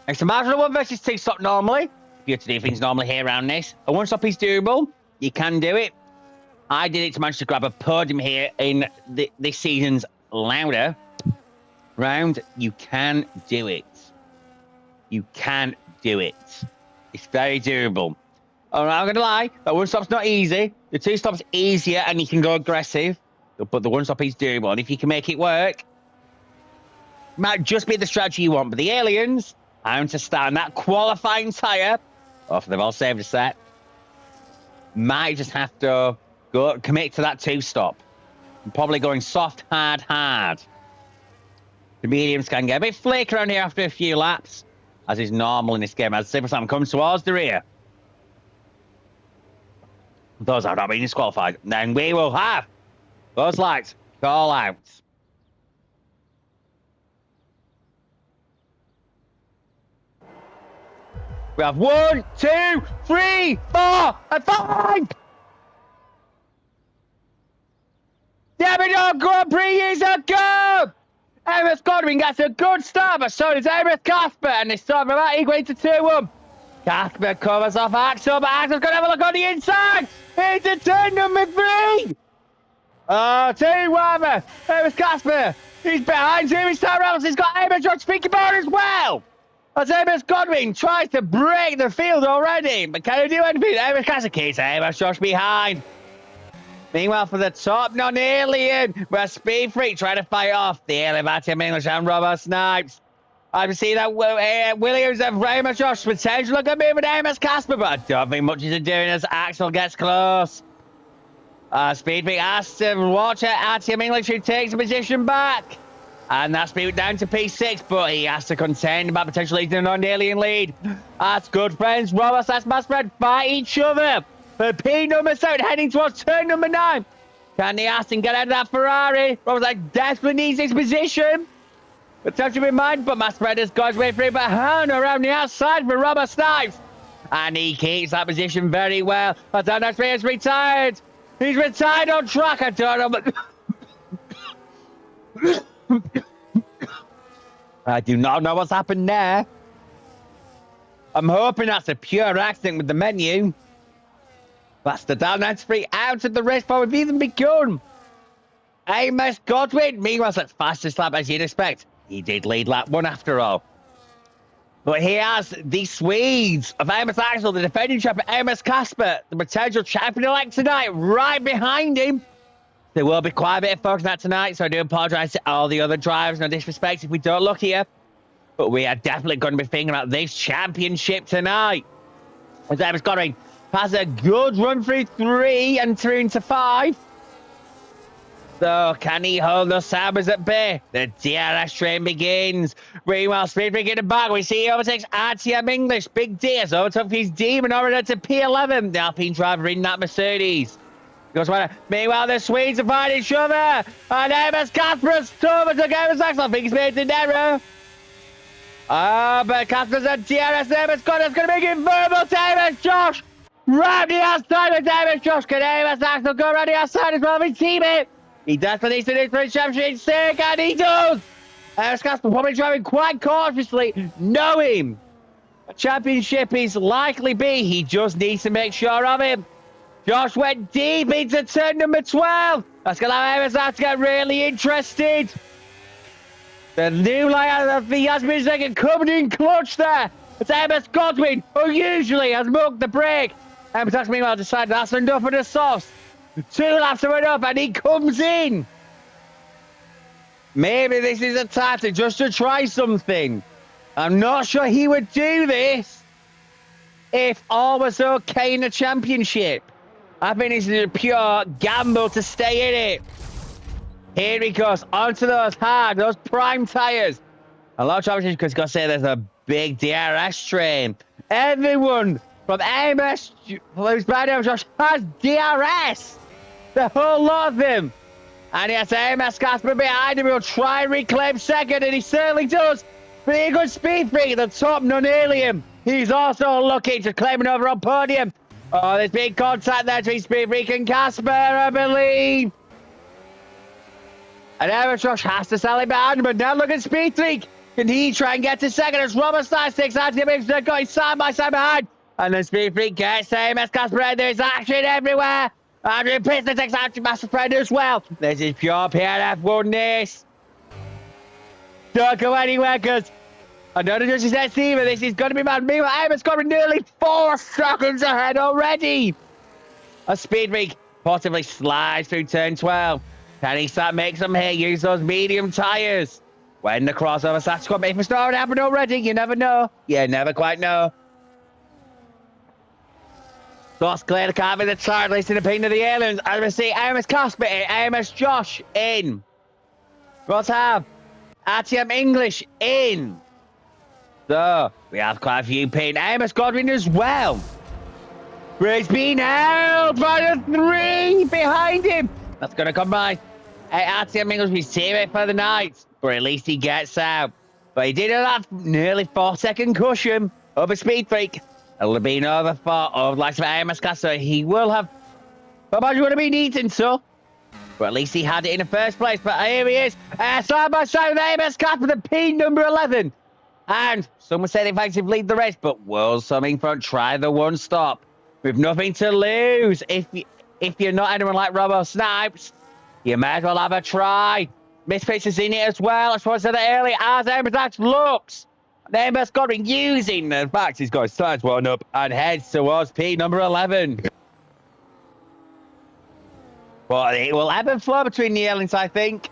It's a matter of 1 versus 2 stop normally. If you have to do things normally here around this. A 1 stop is doable. You can do it. I did it to manage to grab a podium here in this season's Lauda round. You can do it. You can do it. It's very doable. Oh, I'm going to lie. That 1 stop's not easy. The 2 stop's easier and you can go aggressive. But the 1 stop is doable. And if you can make it work, it might just be the strategy you want. But the aliens, having to stand that qualifying tyre, after they've all saved a set, might just have to go commit to that 2 stop. I'm probably going soft, hard, hard. The mediums can get a bit flaky around here after a few laps, as is normal in this game. As Super Sam comes towards the rear. Those have not been disqualified. Then we will have those lights call out. We have 1, 2, 3, 4, and 5. The Grand Prix is a go. Amos Godwin gets a good start, but so does Amos Casper, and they start from about equal to 2-1. Casper covers off Axel, but Axel's going to have a look on the inside. Into turn number 3. Oh, 2-1. Amos Casper. He's behind him. He's Tyrell. He's got Amos George speaking about as well. As Amos Godwin tries to break the field already, but can he do anything? Amos Casper keeps Amos George behind. Meanwhile, for the top non-alien, we're Speed Freak trying to fight off the alien Matthew English and Robert Snipes. I've seen that Williams have very much Josh potential. Look at me with Amos Casper, but I don't think much is doing as Axel gets close. Speed Freak has to watch it. Atium English who takes the position back. And that's Speed down to P6, but he has to contend about potentially the non-alien lead. That's good friends. Robert and Masspread fight each other. For P number 7 heading towards turn number 9. Can the Aston get out of that Ferrari? Robert desperately needs this position. But touch him in mind, but Masspread has got his way through behind around the outside for Robert Snipes. And he keeps that position very well. But that's where he's retired. He's retired on track. I don't know, but I do not know what's happened there. I'm hoping that's a pure accident with the menu. That's the down 93 out of the race before we've even begun. Amos Godwin, meanwhile, that's fastest lap as you'd expect. He did lead lap 1 after all. But he has the Swedes of Amos Axel, the defending champion Amos Casper, the potential champion-elect tonight, right behind him. There will be quite a bit of focus on that tonight, so I do apologise to all the other drivers. No disrespect if we don't look here. But we are definitely going to be thinking about this championship tonight. As Amos Godwin has a good run through 3 and through into 5. So, can he hold the Sabres at bay? The DRS train begins. Meanwhile, Speed Freak in the back. We see he overtakes RTM English. Big D has overtook his Demon already to P11. The Alpine driver in that Mercedes. Goes right. Meanwhile, the Swedes are fighting each other. And Amos Casper's overtook Amos Axel. I think he's made an error. But Casper's at DRS. Amos Godwin's going to make it verbal to Amos Josh. Round the outside of Amos Josh. Can Amos Axel go round the outside as well as his teammate? He definitely needs to do for his championship sake, and he does! Amos Casper probably driving quite cautiously, knowing a championship is likely be. He just needs to make sure of him. Josh went deep into turn number 12. That's going to allow Amos to get really interested. The new light of the Yasmin second coming in clutch there. It's Amos Godwin, who usually has mugged the brake. Amos Axel meanwhile decided that's enough of the softs. 2 laps are up and he comes in. Maybe this is a tactic just to try something. I'm not sure he would do this if all was okay in the championship. I think this is a pure gamble to stay in it. Here he goes onto those hard, those prime tyres. A lot of championships because got to say there's a big DRS train. Everyone from Amos, who's bad name Josh, has DRS. The whole lot of them. And he has Amos Casper behind him. He'll try and reclaim second, and he certainly does. But a good Speed Freak, the top non-alien. He's also looking to claim an overall podium. Oh, there's big contact there between Speed Freak and Casper, I believe. And Josh has to sell it behind him, but now look at Speed Freak. Can he try and get to second as Robert Stein takes out the mix? They're going side by side behind. And then Speed Freak gets same as Casper. There's action everywhere. Andrew Piston takes out Master Friend as well. This is pure PRF1 this. Don't go anywhere because I know the judges said Steven, this is going to be mad. Meanwhile, Amos got nearly 4 seconds ahead already. A Speed Freak possibly slides through turn 12. Can he start making some here? Use those medium tyres. When the crossover starts to come, if it's not happened already, you never know. You never quite know. Thus, clear the car with the chart, least in the opinion of the aliens. As we see, Amos Casper in, Amos Josh in. What's have? RTM English in. So, we have quite a few pin. Amos Godwin as well. But he's been held by the 3 behind him. That's going to come by. RTM English, his teammate for the night. But at least he gets out. But he did have nearly 4-second cushion over Speed Freak. It'll have been over for likes of Amos Casper. He will have. But imagine would have been eaten, so. But at least he had it in the first place. But here he is. Side by side with Amos Casper, the P number 11. And someone said effective lead the race. But will something front try the one stop? With nothing to lose. If you're not anyone like Robo Snipes, you may as well have a try. Misfits is in it as well. That's what I said earlier. As Amos looks. Amos Godwin using the fact he's got his sides one up and heads towards P number 11. But it will ebb and flow between the aliens, I think.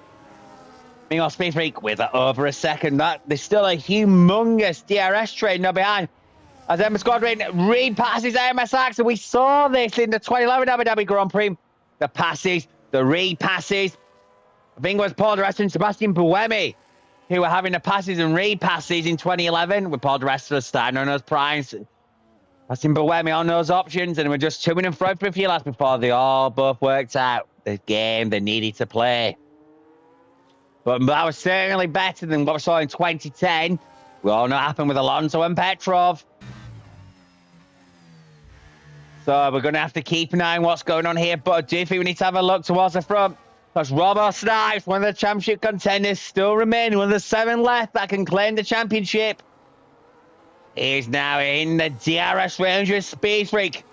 Meanwhile, Speed Freak with over a second. There's still a humongous DRS train now behind. As Amos Godwin repasses Amos Axel. We saw this in the 2011 Abu Dhabi Grand Prix. The passes, the repasses. I think it was Paul Rest and Sebastian Buemi who were having the passes and repasses in 2011 with Paul Rest starting on those primes. Sebastian Buemi on those options, and we're just to and fro for a few laps before they all both worked out the game they needed to play. But that was certainly better than what we saw in 2010. We all know what happened with Alonso and Petrov. So we're going to have to keep an eye on what's going on here. But I do think we need to have a look towards the front. Because Robo Snipes, one of the championship contenders, still remain one of the 7 left that can claim the championship. He's now in the DRS range with Speed Freak.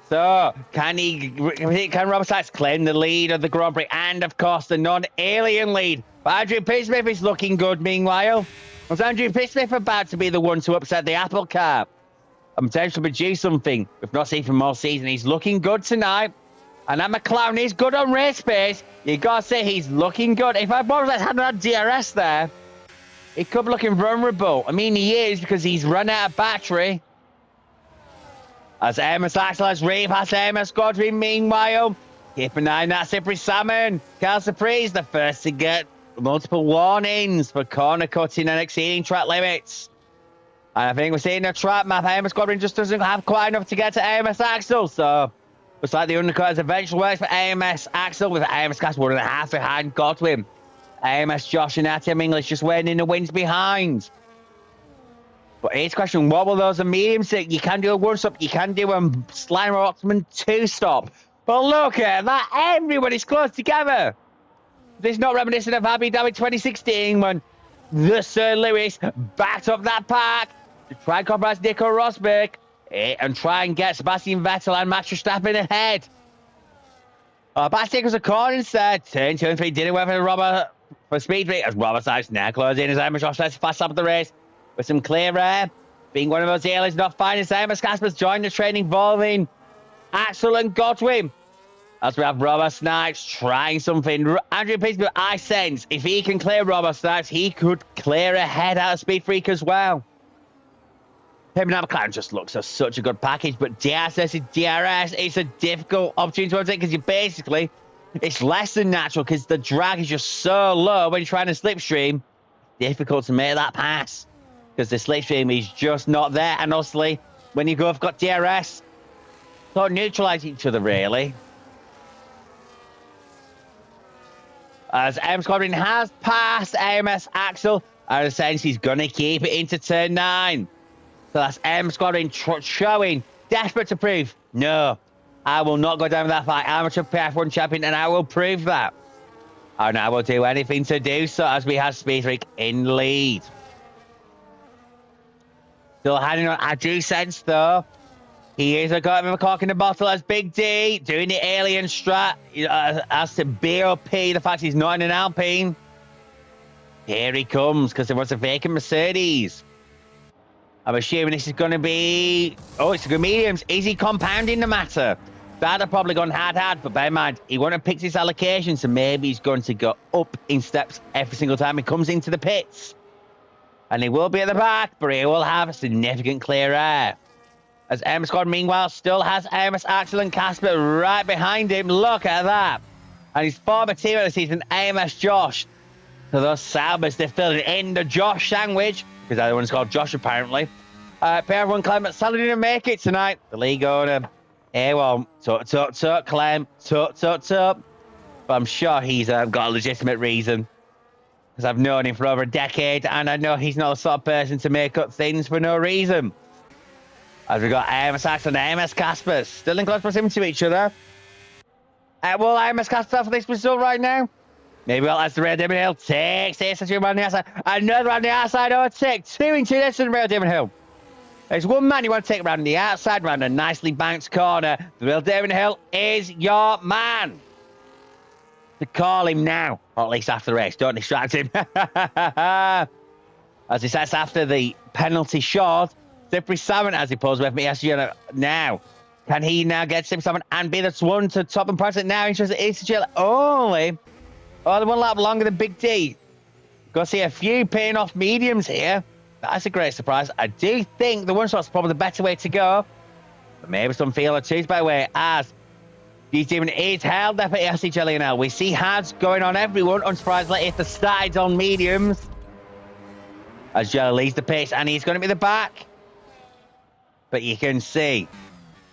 So, can Robo Snipes claim the lead of the Grand Prix? And, of course, the non-alien lead. But Andrew Pittsmith is looking good, meanwhile. Was Andrew Pittsmith about to be the one to upset the Apple car? And potentially produce something, if not see from all season. He's looking good tonight. And that McLaren is good on race pace. You gotta say he's looking good. If I hadn't had DRS there, he could be looking vulnerable. I mean, he is because he's run out of battery. As Amos Axel has repassed Amos Godwin, meanwhile. Keep an eye on that Slippery Salmon. Carl Surprise, the first to get multiple warnings for corner cutting and exceeding track limits. And I think we're seeing a track map. Amos Godwin just doesn't have quite enough to get to Amos Axel, so looks like the undercut has eventually worked for AMS Axel with AMS Casper 1.5 behind Godwin. AMS Josh and RTM English just waiting in the wings behind. But here's the question, what will those medium say? You can do a 1-stop, you can do a Slimer Optimum 2-stop. But look at that, everybody's close together. This is not reminiscent of Abu Dhabi 2016 when the Sir Lewis backed up that pack to try and compromise Nico Rosberg and try and get Sebastian Vettel and Max Verstappen ahead. Bastian was a corner instead. Turn 2 and 3 didn't work for Robert for Speed Freak as Robert starts now closing as Amos Josh lets fast up the race with some clear air. Being one of those aliens not finding Amos Casper's joined the train involving Axel and Godwin. As we have Robert Snipes trying something. Andrew Pittsburgh, I sense if he can clear Robert Snipes, he could clear ahead out of Speed Freak as well. Him and McLaren just looks like such a good package, but DRS versus DRS, it's a difficult opportunity to take because you basically, it's less than natural because the drag is just so low when you're trying to slipstream. Difficult to make that pass because the slipstream is just not there. And obviously, when you go, I've got DRS, don't neutralize each other really. As AMS Godwin has passed AMS Axel, and in a sense, he's going to keep it into turn 9. So that's AMS Godwin showing desperate to prove, no, I will not go down with that fight. I'm a PRF1 champion, and I will prove that. And I will do anything to do so, as we have Speed Freak in the lead. Still hanging on. I do sense, though, he is a got him a cork in the bottle as Big D, doing the alien strat, as to BOP, the fact he's not in an Alpine. Here he comes, because there was a vacant Mercedes. I'm assuming this is going to be... Oh, it's the mediums. Is he compounding the matter? That'd have probably gone hard, but bear in mind, he won't have picked his allocation, so maybe he's going to go up in steps every single time he comes into the pits. And he will be at the back, but he will have a significant clear air. As M Squad, meanwhile, still has AMS Axel and Casper right behind him. Look at that. And his former teammate this season, AMS Josh. So those Salbers, they're filling in the Josh sandwich, because the other one's called Josh, apparently. PRF1 Clem, sadly didn't make it tonight. The league owner, well, Clem, but I'm sure he's got a legitimate reason. Because I've known him for over a decade, and I know he's not the sort of person to make up things for no reason. As we got AMS Axel and AMS Casper still in close proximity to each other. Will AMS Casper for this result right now? Maybe well, as the Real Demon Hill takes this as around the outside. Another on the outside overtake. 2 into this and Real Demon Hill. There's one man you want to take around the outside, around a nicely banked corner. The Real Demon Hill is your man. To call him now, or at least after the race. Don't distract him. As he sets after the penalty shot. Slippery Salmon as he pulls with me. Now, can he now get Slippery Salmon and be the one to top and price it now? Interested is only the 1 lap longer than Big D. Got to see a few paying off mediums here. That's a great surprise. I do think the 1 shot's probably the better way to go. But maybe some feel or twos by the way, as these demon is held there for ESC Jelly now. We see hards going on everyone, unsurprisingly, if the side's on mediums. As Jelly leads the pace, and he's going to be the back. But you can see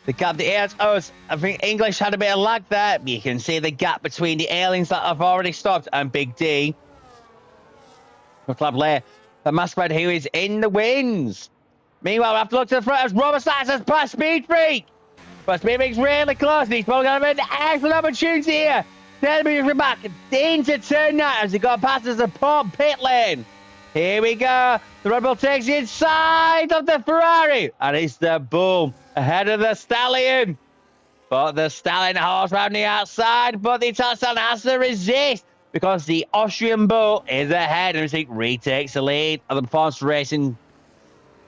the gap, the airs. Oh, I think English had a bit of lag there. But you can see the gap between the aliens that have already stopped and Big D. The Masquerade who is in the wins. Meanwhile, we have to look to the front as Robert Sykes has passed Speed Freak. But Speed Freak's really close, and he's probably going to have an excellent opportunity here. Then back into turn 9 as he got past the support pit lane. Here we go. The Red Bull takes the inside of the Ferrari. And it's the Bull ahead of the Stallion. But the Stallion horse around the outside. But the Italian Stallion has to resist because the Austrian Bull is ahead. And he retakes the lead of the Performance Racing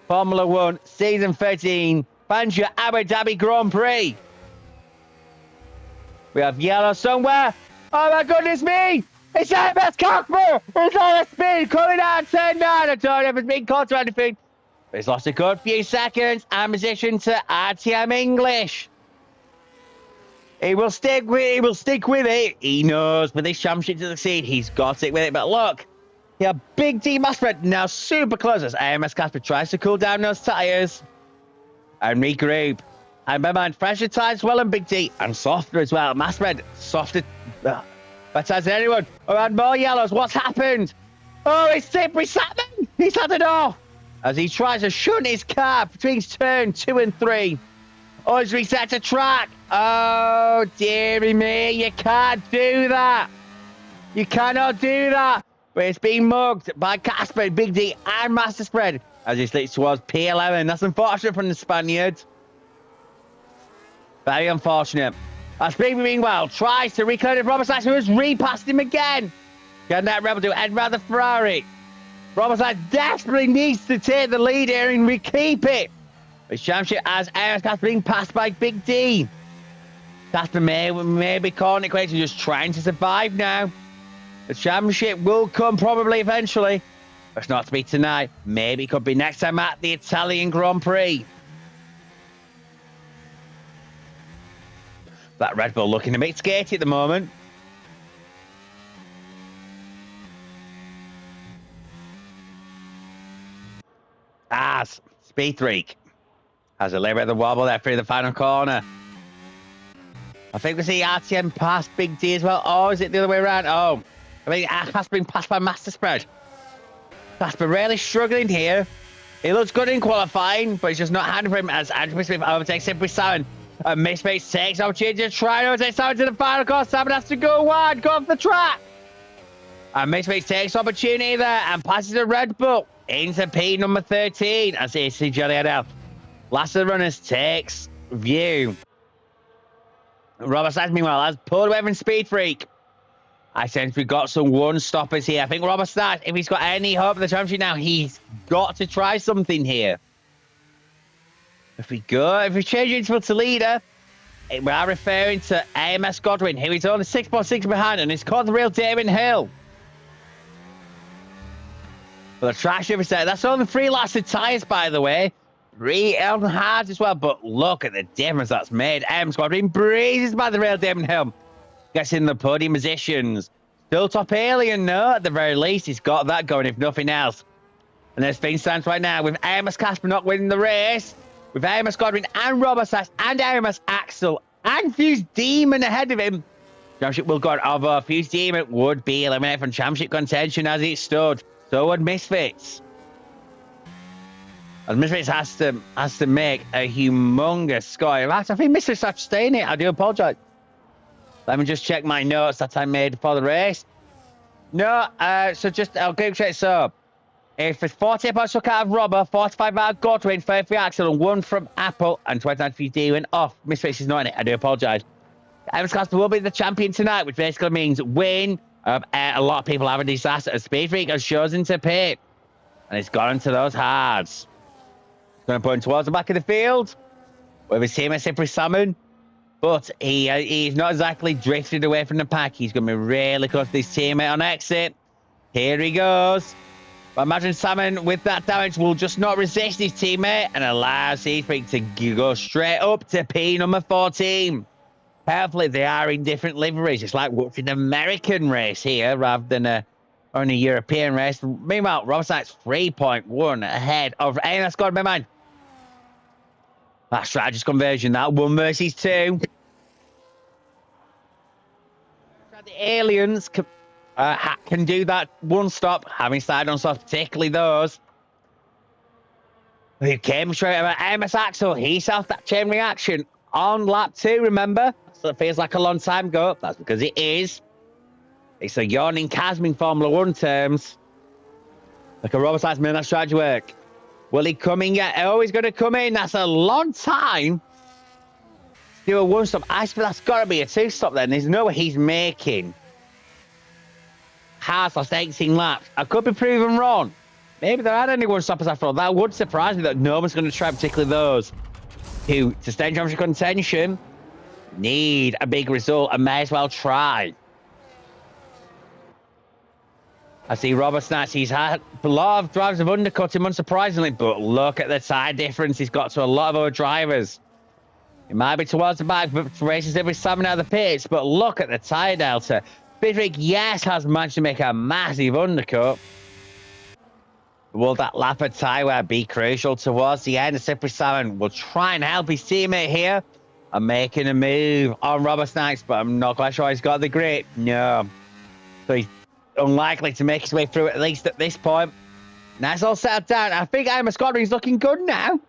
Formula 1 Season 13 Fangio Abu Dhabi Grand Prix. We have yellow somewhere. Oh my goodness me! It's AMS Casper! It's on a speed coming out turn 9. I don't know if it's been caught or anything. But he's lost a good few seconds and position to RTM English. He will stick with it. He knows with this championship to succeed, he's got it with it. But look, yeah, Big D Masquerade now super close as AMS Casper tries to cool down those tyres and regroup. And bear in mind, fresher tyres well and Big D, and softer as well. Masquerade softer. Better as anyone. Around more yellows. What's happened? Oh, it's Slippery Salmon. He's had it off as he tries to shunt his car between turn 2 and 3. Oh, he's reset to track. Oh, dearie me. You can't do that. You cannot do that. But it's being mugged by Casper, Big D, and Master Spread as he slips towards P11. That's unfortunate from the Spaniard. Very unfortunate. As Big meanwhile tries to reclaim it. Robert Sykes, who has repassed him again. Can that Rebel do end round the Ferrari? Robert Sykes desperately needs to take the lead here and keep it. His championship as AMS Casper being passed by Big D. Casper may be calling it quits and just trying to survive now. The championship will come probably eventually. But it's not to be tonight. Maybe it could be next time at the Italian Grand Prix. That Red Bull looking a bit skaty at the moment. As Speed Freak has a little bit of the wobble there through the final corner. I think we see RTM past Big D as well. Or is it the other way around? Oh, I mean, Casper being passed by Master Spread. Casper really struggling here. He looks good in qualifying, but it's just not handy for him as Andrew Smith overtakes Simply Simon. And Misfits takes opportunity to try and overtake Simon to the final course. Simon has to go wide, go off the track. And Misfits takes opportunity there and passes a Red Bull into P number 13 as AC Jelly out. Last of the runners takes view. Robert Sykes, meanwhile, has pulled away from Speed Freak. I sense we've got some one-stoppers here. I think Robert Sykes, if he's got any hope of the championship now, he's got to try something here. If we change it to leader, we are referring to AMS Godwin, who is only 6.6 behind, and it's called the real Damon Hill. But the track should be set. That's only 3 laps of tyres, by the way. 3 on hards as well, but look at the difference that's made. AMS Godwin breezes by the real Damon Hill. Gets in the podium positions. Still top alien, no, at the very least. He's got that going, if nothing else. And there's things stands right now with Amos Casper not winning the race. With Amos Godwin and Robert Sykes and Amos Axel and Fuse Demon ahead of him. Championship will go on, although Fuse Demon would be eliminated from championship contention as it stood. So would Misfits. And Misfits has to make a humongous score. I think Misfits have to stay in it. I do apologise. Let me just check my notes that I made for the race. No, so just, I'll go check. So, if it's 40 points took out of Robber, 45 out of Godwin, 33 Axel, and 1 from Apple, and 29 for Dewan off. Misfits is not in it. I do apologise. Evans Casper will be the champion tonight, which basically means win. A lot of people have a disaster. Speed Freak has chosen to pit. And it's gone into those hards. It's going to put him towards the back of the field. With his teammate Simply Salmon. But he's not exactly drifted away from the pack. He's going to be really close to his teammate on exit. Here he goes. But imagine Salmon, with that damage, will just not resist his teammate and allow Speed Freak to go straight up to P number 14. Hopefully, they are in different liveries. It's like watching an American race here rather than only a European race. Meanwhile, Robert Sykes 3.1 ahead of AMS God, my man. That strategist conversion, that 1 versus 2. The aliens can do that one stop, having started on stops, particularly those who came straight about AMS Axel. He self that chain reaction on lap 2, remember? So it feels like a long time ago. That's because it is. It's a yawning chasm in Formula 1 terms. Like a Robert Sykes made that strategy work. Will he come in yet? Oh, he's going to come in. That's a long time. Do a 1-stop. I suppose that's got to be a 2-stop then. There's no way he's making. Has lost 18 laps. I could be proven wrong. Maybe there aren't any 1-stoppers after all. That would surprise me that no one's going to try, particularly those who, to stay in championship contention, need a big result and may as well try. I see Robert Snatch. He's had a lot of drivers have undercut him, unsurprisingly, but look at the tire difference he's got to a lot of other drivers. It might be towards the back, but races every 7 out of the pits, but look at the tire delta. Bidrick, yes, has managed to make a massive undercut. Will that lap of tire wear be crucial towards the end? Simply Simon will try and help his teammate here and making a move on Robert Snacks, but I'm not quite sure he's got the grip. No. So he's unlikely to make his way through, at least at this point. Nice all set down. I think Amos Godwin's looking good now.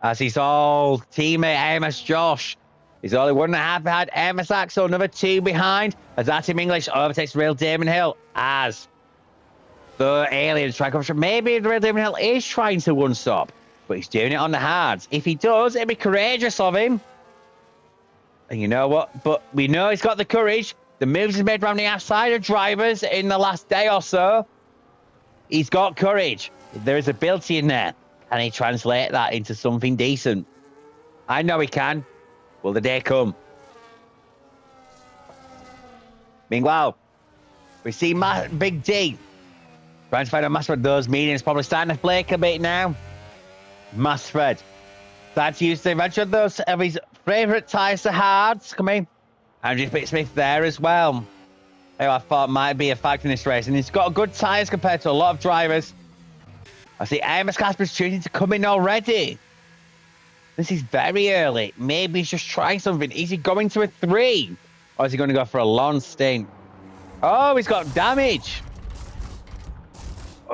As his old teammate Amos Josh. He's only 1.5 behind Amos Axel, another 2 behind. As that Team English overtakes real Damon Hill as the aliens try to come. Maybe the real Damon Hill is trying to 1-stop, but he's doing it on the hards. If he does, it'd be courageous of him. And you know what? But we know he's got the courage. The moves he's made around the outside of drivers in the last day or so. He's got courage. There is ability in there. Can he translate that into something decent? I know he can. Will the day come? Meanwhile, we see Big D trying to find a master. Those meetings probably starting to flake a bit now. Master starting to use the advantage of those of his favourite tyres to hards. Come in. Andrew Smith there as well. Who I thought might be a factor in this race. And he's got good tyres compared to a lot of drivers. I see Amos Casper's choosing to come in already. This is very early. Maybe he's just trying something. Is he going to a 3? Or is he going to go for a long stint? Oh, he's got damage.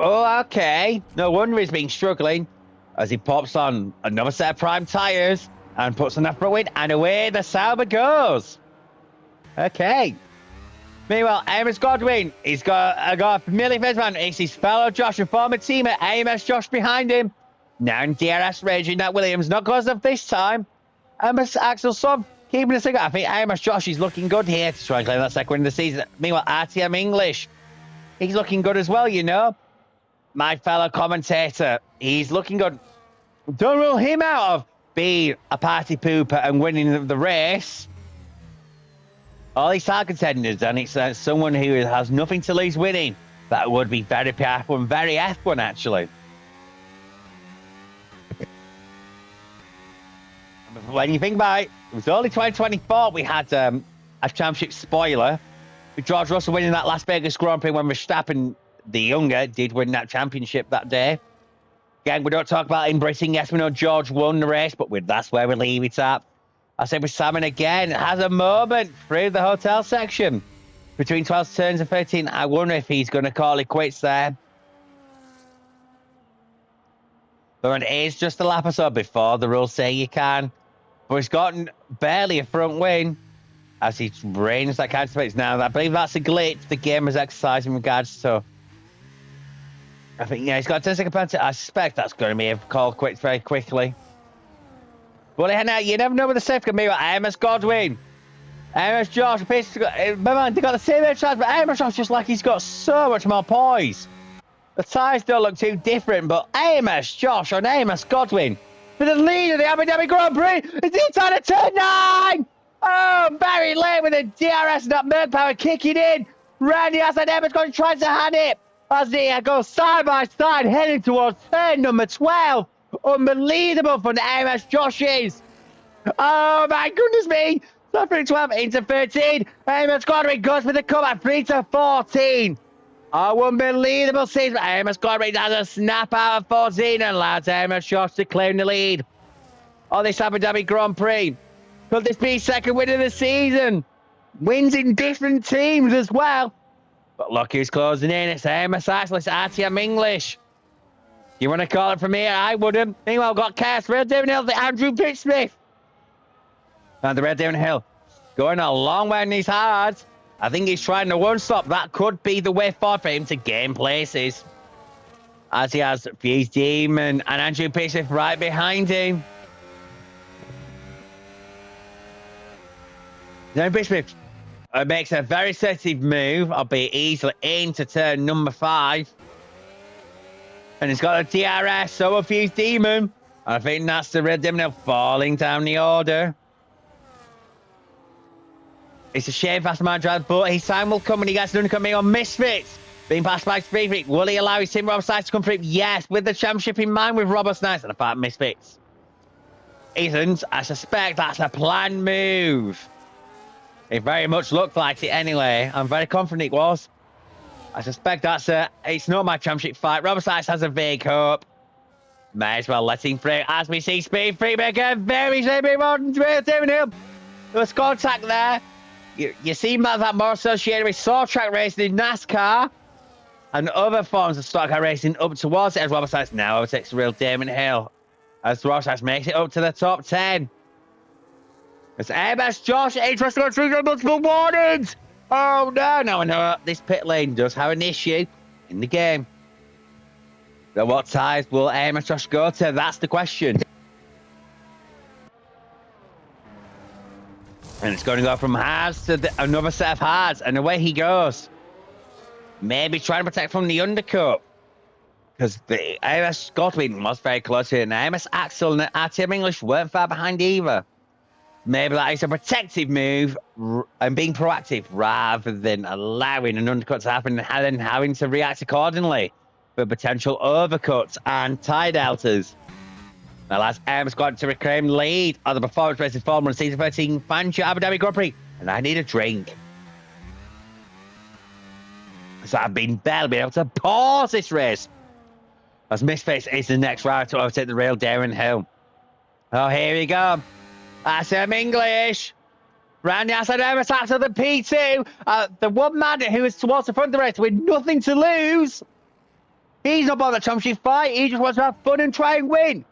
Oh, okay. No wonder he's been struggling as he pops on another set of prime tyres and puts on a front wing, and away the Sauber goes. Okay. Meanwhile, Amos Godwin, he's got a familiar face man. It's his fellow Josh and former teammate, Amos Josh, behind him. Now in DRS raging that Williams, not because of this time. Amos Axel Sub keeping a cigarette. I think Amos Josh is looking good here to try and claim that second win of the season. Meanwhile, RTM English, he's looking good as well, you know. My fellow commentator, he's looking good. Don't rule him out of being a party pooper and winning the race. All these are contenders, and it's someone who has nothing to lose winning. That would be very PRF1, very F1 actually. When you think about it, it was only 2024 we had a championship spoiler with George Russell winning that Las Vegas Grand Prix when Verstappen, the younger, did win that championship that day. Again, we don't talk about in Britain. Yes, we know George won the race, but that's where we leave it at. I said with Simon again, has a moment through the hotel section between 12 turns and 13. I wonder if he's going to call it quits there. But it is just a lap or so before the rules say you can. But he's gotten barely a front win as he reigns that kind of space. Now, I believe that's a glitch the game has exercised in regards to. I think, yeah, he's got a 10-second penalty. I suspect that's going to be a call quits very quickly. But now, you never know with the safety can be. Amos Godwin, Amos Josh, remember, they got the same chance, but Amos Josh just like he's got so much more poise. The tyres don't look too different, but Amos Josh and Amos Godwin for the lead of the Abu Dhabi Grand Prix. It's inside of turn 9. Oh, very late with the DRS and that Merc power kicking in. Randy outside Amos Godwin tries to hand it as he goes side by side heading towards turn number 12. Unbelievable from the Amos Joshes. Oh my goodness me. So from 12 into 13. Amos Godwin goes for the comeback 3 to 14. Oh, unbelievable season. Amos Godwin has a snap out of 14 and allows Amos Josh to claim the lead on this Abu Dhabi Grand Prix. Could this be second win of the season? Wins in different teams as well. But look who's closing in. It's Amos Axel. It's RTM English. You want to call it from here? I wouldn't. Meanwhile, got cast Red Devon Hill, the Andrew Pittsmith. And the Red Devon Hill going a long way in these hards. I think he's trying to one-stop. That could be the way forward for him to gain places. As he has Fuse Demon and Andrew Pittsmith right behind him. Andrew Pittsmith makes a very sensitive move, albeit easily into turn number 5. And he's got a DRS, so a Fuse Demon. I think that's the Red Demon falling down the order. It's a shame fast man drive, but his time will come when he gets done coming on Misfits. Being passed by Speedfreak. Will he allow his team Robert Snice to come through? Yes, with the championship in mind with Robert Snice and apart Misfits. Isn't. I suspect that's a planned move. It very much looked like it anyway. I'm very confident it was. I suspect it's not my championship fight. Robert Sykes has a vague hope. May as well let him through as we see Speed Free make a very same modern David Hill. There was contact there. You see that more associated with short track racing in NASCAR and other forms of stock car racing up towards it as Robert Sykes now overtakes the real Damon Hill as Robert Sykes makes it up to the top 10. It's Amos Josh, interesting on 3 multiple warnings. Oh no, now I know this pit lane does have an issue in the game. So what tyres will Amos Josh go to? That's the question. And it's going to go from hards to another set of hards, and away he goes. Maybe trying to protect from the undercut. Because the Amos Godwin was very close to it, and Amos Axel and RTM English weren't far behind either. Maybe that is a protective move and being proactive rather than allowing an undercut to happen and then having to react accordingly for potential overcuts and tie deltas. Now, as Amos got to reclaim the lead on the performance racing Formula Season 13 Fangio Abu Dhabi Grand Prix, and I need a drink. So I've barely been able to pause this race. As Misfits is the next rider to overtake the real Darren Hill. Oh, here we go. SM English. Randy outside Amos after the P2. The one man who is towards the front of the race with nothing to lose. He's not about the championship fight. He just wants to have fun and try and win.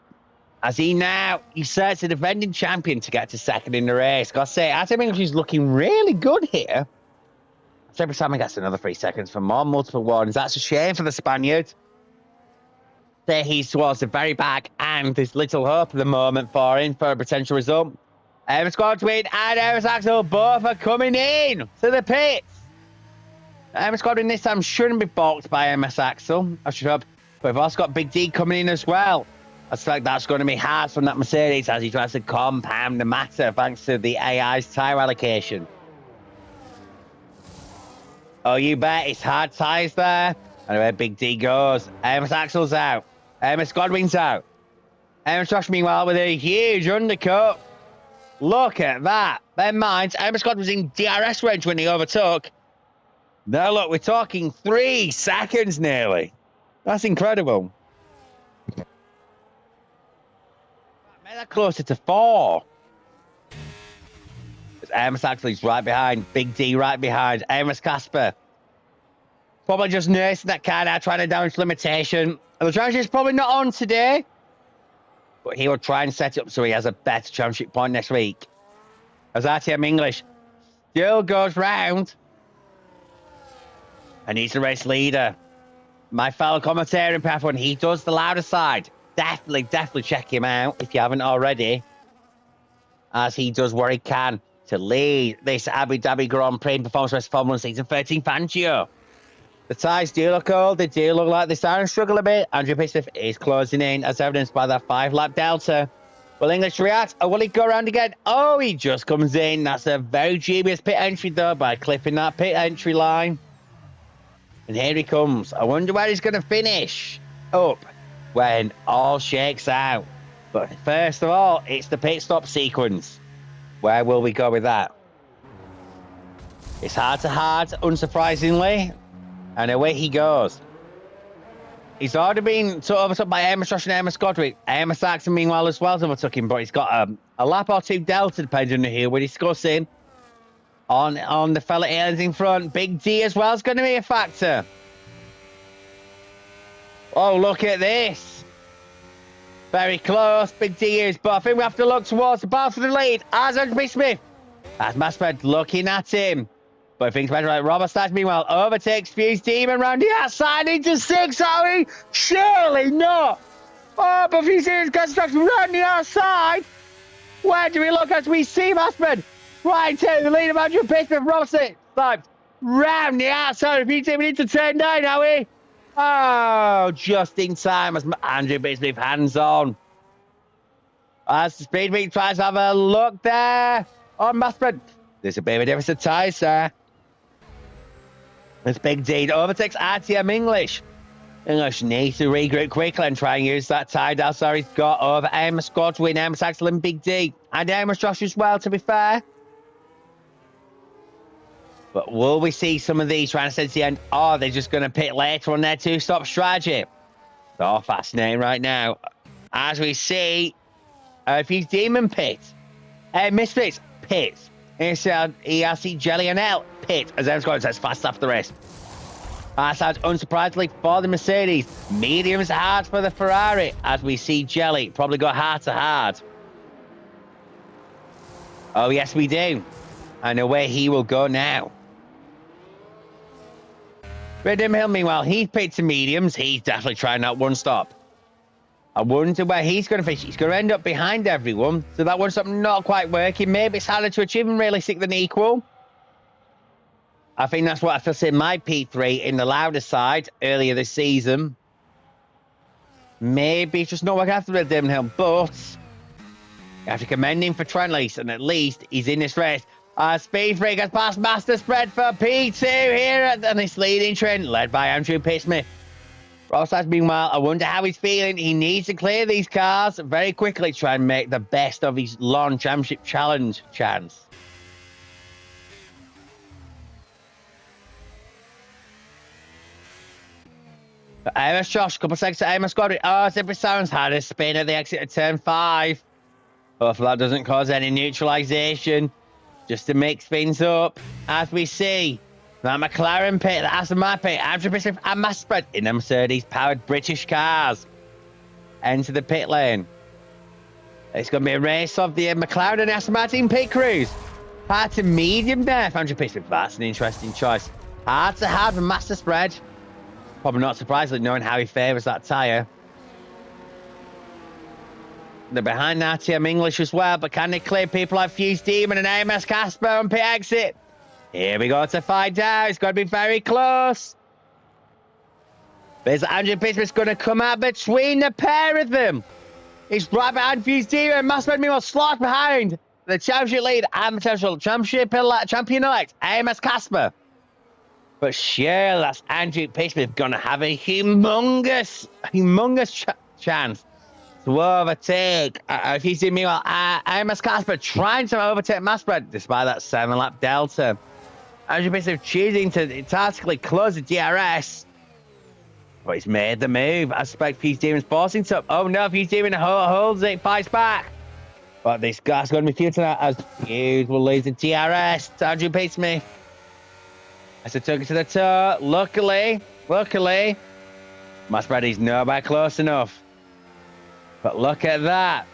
As he now usurps the defending champion to get to second in the race. Gotta say, I think he's looking really good here. Every time he gets another 3 seconds for more multiple warnings. That's a shame for the Spaniard. There he's towards the very back, and there's little hope at the moment for him for a potential result. Emma Squadwin and Emma Axel both are coming in to the pits. Emma Squadwin this time shouldn't be balked by Emma Axel, I should hope. But we've also got Big D coming in as well. I feel like that's going to be hard from that Mercedes as he tries to compound the matter thanks to the AI's tyre allocation. Oh, you bet. It's hard tyres there. And where Big D goes. Emma Axel's out. Emma Squadwin's out. Emma Josh, meanwhile, with a huge undercut. Look at that. Bear in mind, Emma Scott was in DRS range when he overtook. Now, look, we're talking 3 seconds nearly. That's incredible. Made that closer to 4. Amos Axley's right behind. Big D right behind. Amos Casper. Probably just nursing that car now, trying to damage limitation. And the championship's probably not on today. But he will try and set it up so he has a better championship point next week. As RTM English still goes round. And he's the race leader. My fellow commentator in PRF1, he does the louder side. Definitely check him out if you haven't already. As he does what he can to lead this Abu Dhabi Grand Prix Performance Race Formula 1 Season 13 Fangio. The tyres do look old. They do look like they're starting to struggle a bit. Andrew Pismith is closing in as evidenced by that 5-lap delta. Will English react or will he go around again? Oh, he just comes in. That's a very dubious pit entry though by clipping that pit entry line. And here he comes. I wonder where he's going to finish up when all shakes out. But first of all, it's the pit stop sequence. Where will we go with that? It's hard to hard, unsurprisingly. And away he goes. He's already been overtook by Amos Josh and Amos Godric. Amos Saxon, meanwhile, as well, overtook him, but he's got a lap or 2 delta, depending on who we're discussing. On the fella aliens in front. Big D as well is going to be a factor. Oh, look at this. Very close. Big D is, but I think we have to look towards the bar for the lead. As Andrew Smith. As Masped looking at him. But I think it's better right. Robert Stats, meanwhile, overtakes Fuse Demon round the outside into 6, are we? Surely not. Oh, but Fuse Demon's construction round the outside. Where do we look as we see Masped? Right to the lead of Andrew Pismith. Robert Stats round the outside of Fuse Demon into turn 9, are we? Oh, just in time as Andrew Bisbee hands on. As the speed meet tries to have a look there on Masped. There's a bit of a difference of tyres there. This Big D overtakes RTM English. English needs to regroup quickly and try and use that tyre down. So he's got over Amos Godwin, Amos Axel and Big D. And Amos Josh as well, to be fair. But will we see some of these trying to set to the end? Or are they just going to pit later on their 2-stop strategy? Oh, fascinating right now. As we see, if he's Demon pit, Misfits pit. ERC Jelly and L pit. As Em's going says fast after the race. Sounds unsurprisingly for the Mercedes. Mediums hard for the Ferrari. As we see Jelly probably go hard to hard. Oh, yes, we do. And away he will go now. Redham Hill, meanwhile, he's picked to mediums. He's definitely trying that 1-stop. I wonder where he's going to finish. He's going to end up behind everyone. So that 1-stop not quite working. Maybe it's harder to achieve and realistic than equal. I think that's what I feel saying my P3 in the louder side earlier this season. Maybe it's just not working after Redham Hill. But you have to commend him for trying at least he's in this race. Speed Freak has passed Master Spread for P2 here at this leading trend, led by Andrew Pismith. Rossas, meanwhile, I wonder how he's feeling. He needs to clear these cars very quickly to try and make the best of his long championship challenge chance. Amos Josh, couple seconds to Amos Godric. Oh, Zipper Sounds had a spin at the exit of turn 5. Hopefully that doesn't cause any neutralization. Just to mix things up, as we see That McLaren pit, the Aston Martin pit, Andrew Smith and master spread in the Mercedes-powered British cars. Enter the pit lane. It's going to be a race of the McLaren and Aston Martin pit crews. Hard to medium there for Andrew Smith. That's an interesting choice. Hard to hard for master spread. Probably not surprisingly knowing how he favours that tyre. They're behind RTM English as well, but can they clear people like Fuse Demon and AMS Casper on pit exit? Here we go to find out. It's going to be very close. There's Andrew Smith's going to come out between the pair of them. He's right behind Fuse Demon and Master meanwhile slot behind the championship lead and potential champion-elect AMS Casper. But surely that's Andrew Smith going to have a humongous chance to overtake. If you see me, AMS Casper trying to overtake Master despite that 7-lap delta. Andrew Smith choosing to tactically close the DRS. But he's made the move. I suspect Fuse Demon's forcing to. Oh no, Fuse Demon holds it, fights back. But this guy's going to be futile now as Fuse will lose the DRS to Andrew Smith. As they took it to the toe. Luckily, Master is nowhere close enough. But look at that.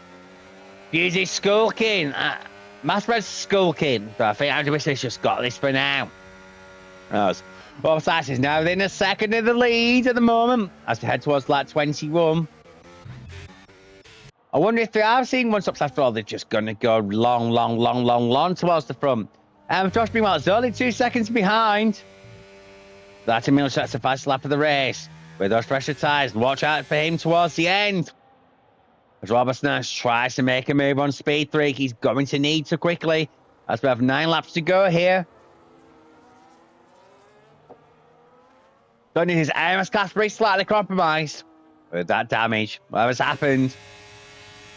Fuse is skulking. Master's skulking. But I think Andrew Smith's just got this for now. Bottas is now within a second of the lead at the moment as we head towards lap 21. I wonder if they are seeing one stops after all. They're just going to go long towards the front. Josh meanwhile is only 2 seconds behind. That in that's the fastest lap of the race. With those pressure tyres, watch out for him towards the end. As Robertson tries to make a move on speed 3, he's going to need to quickly as we have 9 laps to go here. Don't need his AMS Casper slightly compromised with that damage. Whatever's happened.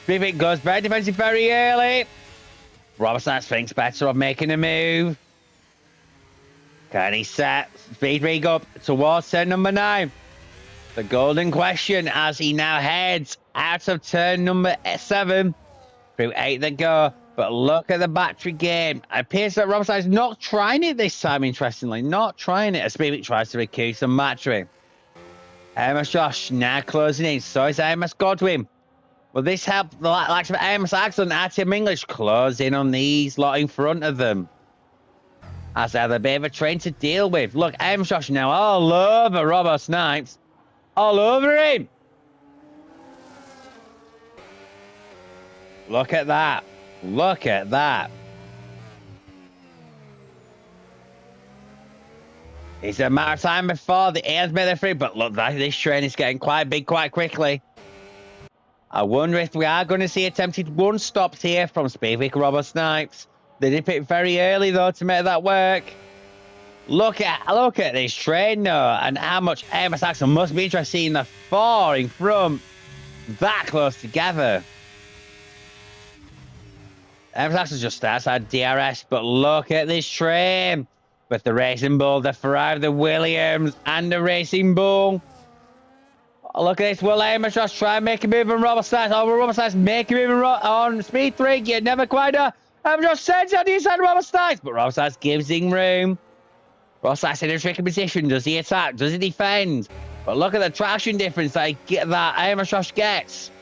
Speedweek goes very defensive very early. Robertson thinks better of making a move. Can he set Speedweek up towards turn number 9? The golden question as he now heads out of turn number 7 through 8 that go. But look at the battery game. It appears that Robertson is not trying it this time, interestingly. Not trying it as Speedweek tries to recoup some battery. Amos Josh now closing in. So is Amos Godwin. Will this help the likes of Amos Axel and RTM English close in on these lot in front of them? As they have a bit of a train to deal with. Look, Amos Josh now all over Robbo Snipes. All over him. Look at that. Look at that. It's a matter of time before the airs made their free, but look, this train is getting quite big quite quickly. I wonder if we are going to see attempted one stops here from Speedweek Robert Snipes. They did pick very early though to make that work. Look at this train though, and how much Amos Axel must be interested in seeing the 4 in front that close together. Amos just outside DRS, but look at this train with the Racing Bull, the Ferrari, the Williams, and the Racing Bull. Look at this. Will Amos just try and make a move on Robert Stice? Oh, will Robert Stice make a move on Speed 3? You never quite know. Amos just sends on the inside of Robert Stice, but Robert Stice gives him room. Robert Stice in a tricky position. Does he attack? Does he defend? But look at the traction difference that Amos Josh gets.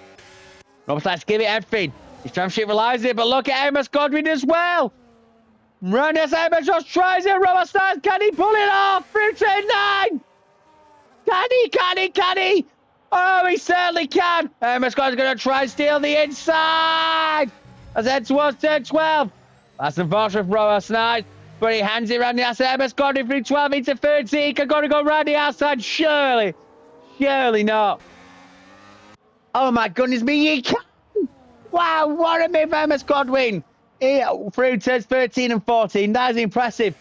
Robert Stice give it everything. His championship relies on it, but look at Amos Godwin as well. Run as Amos just tries it. Robert Stice, can he pull it off through turn 9? Can he? Oh, he certainly can. Amos Godwin's going to try and steal the inside. As head towards turn 12. That's unfortunate for Robert Stice, but he hands it around the outside. Amos Godwin through 12 into 13. Can going to go around the outside? Surely not. Oh my goodness me, he can. Wow, what a move, Amos Godwin. Through turns 13 and 14. That is impressive.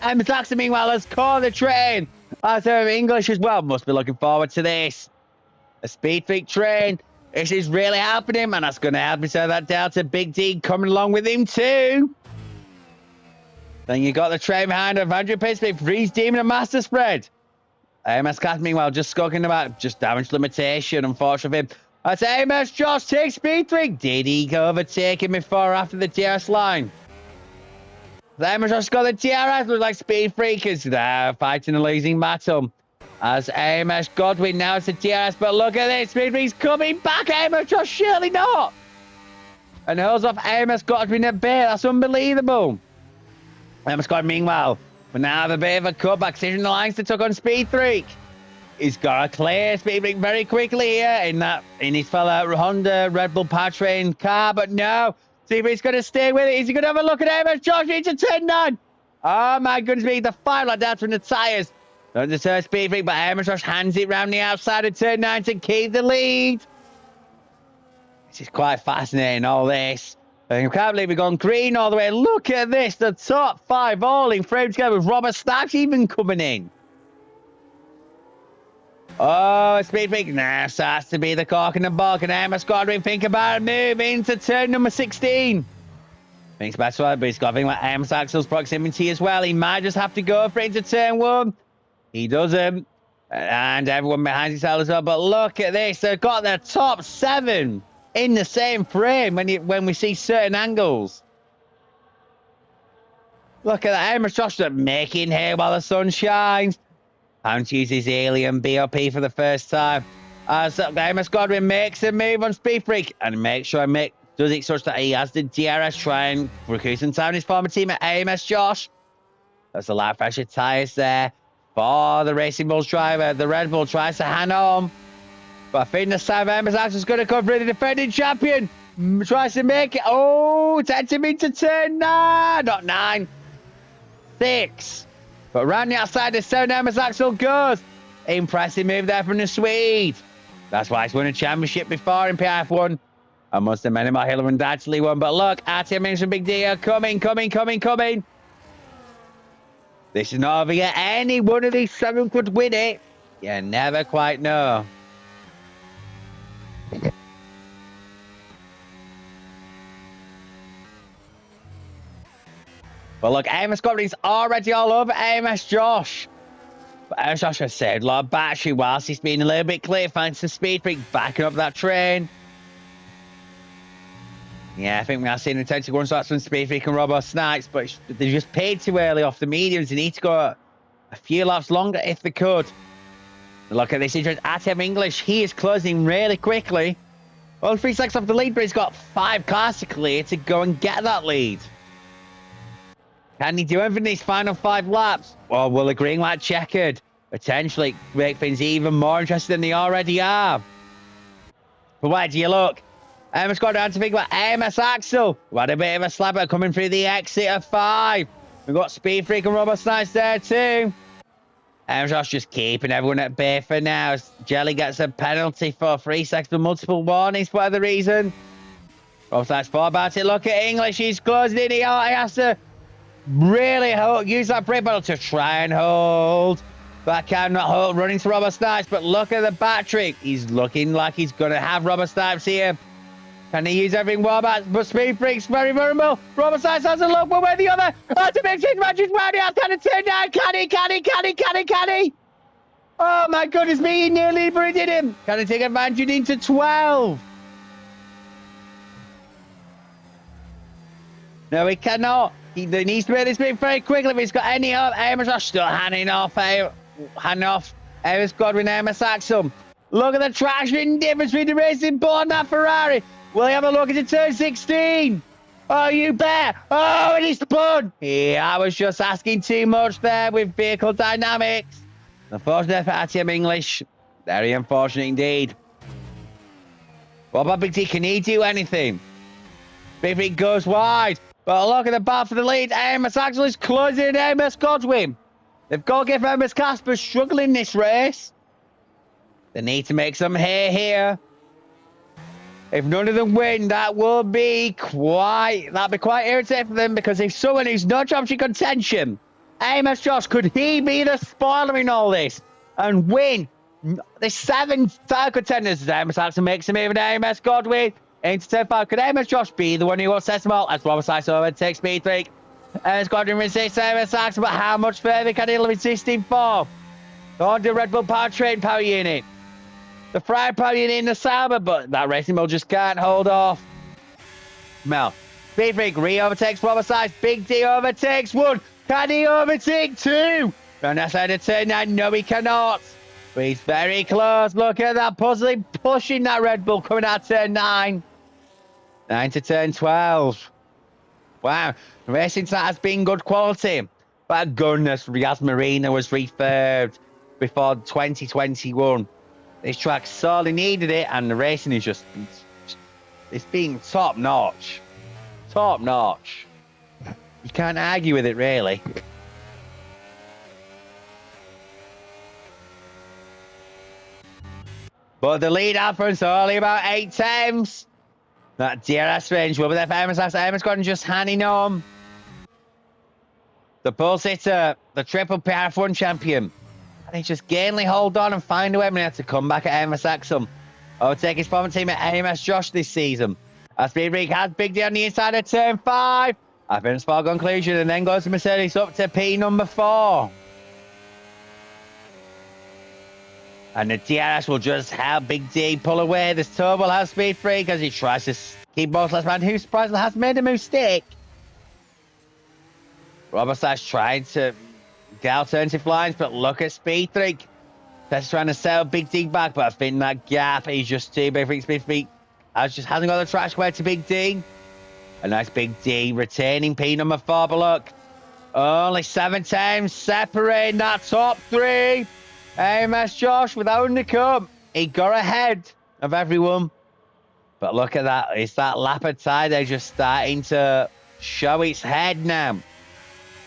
Amos Axel, meanwhile, has caught the train. English as well. Must be looking forward to this. A speed freak train. This is really helping him, and that's going to help him so that Delta Big D coming along with him too. Then you got the train behind of Andrew Pittsburgh, Freeze Demon and Master Spread. Amos Cat, meanwhile, just talking about just damage limitation, unfortunately. That's Amos Josh takes Speed 3. Did he overtake him before or after the DRS line? Amos Josh got the DRS, looks like Speed Freakers there, fighting a losing battle. As Amos Godwin now it's the DRS, but look at this, Speed Freak's coming back, Amos Josh, surely not. And hurls off Amos Godwin at bay, that's unbelievable. Amos Godwin, meanwhile, will now have a bit of a cutback, considering the lines that took on Speed Freak. He's got to clear Speed Freak very quickly here in his fellow Honda Red Bull powertrain car, but no. See if he's going to stay with it. Is he going to have a look at Amos Josh into turn 9? Oh my goodness me, the fire like that from the tyres. Don't deter Speed Freak, but Amos Josh hands it round the outside of turn 9 to keep the lead. This is quite fascinating, all this. I can't believe we've gone green all the way. Look at this, the top 5 all in frame together with Robert Starks even coming in. Oh, Speed Freak now starts to be the cork in the bog, and Amos Godwin think about a move into turn number 16. Thinks about it, but he's got to think about Amos Axel's proximity as well. He might just have to go for it into turn 1. He doesn't, and everyone behind himself as well. But look at this, they've got their top 7 in the same frame when we see certain angles. Look at that, Amos Josh making hay while the sun shines. Pound uses Alien BOP for the first time. As Amos Godwin makes a move on Speed Freak and makes sure does it such that he has the DRS try and recruit some time his former team at Amos Josh. That's a lot of fresher tyres there for the Racing Bulls driver. The Red Bull tries to hang on. But I think this time Amos Axel's going to come for the defending champion. Tries to make it. Oh, takes him into turn 9. Not 9. 6. But around the outside of 7, Amos Axel goes. Impressive move there from the Swede. That's why he's won a championship before in PRF1. I must have many more Hiller and Datsley won. But look, RTM makes a big deal. Coming. This is not over yet. Any one of these 7 could win it. You never quite know. But look, Amos Godwin's already all over Amos Josh. But Amos Josh has saved a lot of battery whilst he's been a little bit clear thanks to Speed Freak backing up that train. Yeah, I think we are seeing intense run starts from Speed Freak and Robo Snipes, but they just paid too early off the mediums. They need to go a few laps longer if they could. Look at this interest. Atem English, he is closing really quickly. Well, 3 seconds off the lead, but he's got 5 cars to clear to go and get that lead. Can he do anything in these final 5 laps? Or will the green light checkered potentially make things even more interesting than they already are? But where do you look? Amos got down to think about Amos Axel. We had a bit of a slapper coming through the exit of 5. We've got Speed Freak and Robert Snipes there too. Amos Josh just keeping everyone at bay for now. Jelly gets a penalty for 3 seconds with multiple warnings for whatever reason. Robert Snipes thought about it. Look at English. He's closing in. He has to really use that brake pedal to try and hold. But cannot hold, running to Robert Snipes. But look at the battery. He's looking like he's going to have Robert Snipes here. Can he use everything well back? But Speed Freak's very vulnerable. Robert Snipes has a look one way or the other. To make his matches round out. Can it turn down? Can he? Oh my goodness me, he nearly did him. Can he take advantage into 12? No, he cannot. He needs to make this move very quickly if he's got any hope. Amos Josh still handing off Amos Godwin, Amos Axel. Look at the traction difference between the Racing Bull and that Ferrari. Will he have a look into turn 16? Oh, you bet. Oh, and he spun. Yeah, I was just asking too much there with vehicle dynamics. Unfortunate for ATM English. Very unfortunate indeed. What about Big T? Can he do anything? Big T goes wide. But look at the bar for the lead. Amos Axel is closing Amos Godwin. They've got to give Amos Casper struggling this race. They need to make some hay here. If none of them win, that'd be quite irritating for them, because if someone who's not championship contention, Amos Josh, could he be the spoiler in all this and win the 7 title contenders? Amos Axel makes him even Amos Godwin into turn 5. Could Amos Josh be the one who upsets them all? As Robert Snipes over takes Speed Freak. Amos Godwin resists Amos Axel, but how much further can he resist him for? The Honda Red Bull powertrain power unit. The Fry power unit in the Sauber, but that Racing Bull just can't hold off. Well, Speed Freak re-overtakes Robert Size. Big D overtakes 1. Can he overtake 2? Round outside of turn 9. No, he cannot. But he's very close. Look at that. Pushing that Red Bull coming out turn 9. 9 to turn 12. Wow. Racing tonight has been good quality. But goodness, Riaz Marina was refurbed before 2021. This track sorely needed it, and the racing is just, it's been top notch. Top notch. You can't argue with it, really. But the lead out front is only about 8 tenths. That DRS range will be there for Emma's Gordon just hanging on. The pole sitter, the triple PRF1 champion. And he just gainly hold on and find a way to come back at AMS Axel. Overtake his former team at AMS Josh this season. Speed Freak has Big D on the inside of turn 5. I think spot conclusion and then goes to Mercedes up to P number 4. And the DRS will just help Big D pull away. This turbo has Speed Freak as he tries to keep both last man who surprisingly has made a mistake. Robert Slash trying to get alternative lines, but look at Speed Freak. That's trying to sell Big D back, but I think that gap is just too big for Speed Freak. Just hasn't got the track square to Big D. A nice Big D retaining P number 4, but look, only 7 times separating that top 3. AMS Josh with that undercut. He got ahead of everyone. But look at that. It's that lap of tire. They're just starting to show its head now.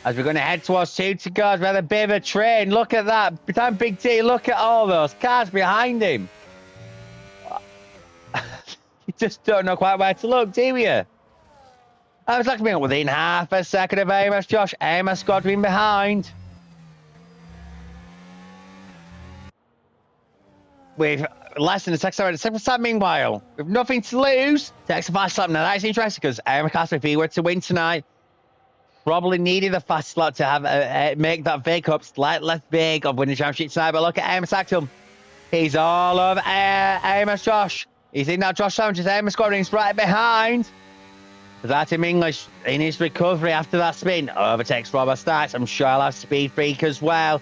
As we're going to head towards 2 to go. We had a bit of a train. Look at that. Behind Big D, look at all those cars behind him. You just don't know quite where to look, do you? I was looking within half a second of AMS Josh. AMS Godwin behind. With less than a second time, meanwhile, with nothing to lose, takes a fast lap. Now that's interesting because Aaron Casper, if he were to win tonight, probably needed a fast lap to have make that Vic up slightly less big of winning the championship tonight. But look at Amos Axel. He's all over Amos Josh. He's in that Josh Sandwiches. Amos Gordon is right behind. That Tim English in his recovery after that spin overtakes Robert Starks. I'm sure I'll have Speed Freak as well.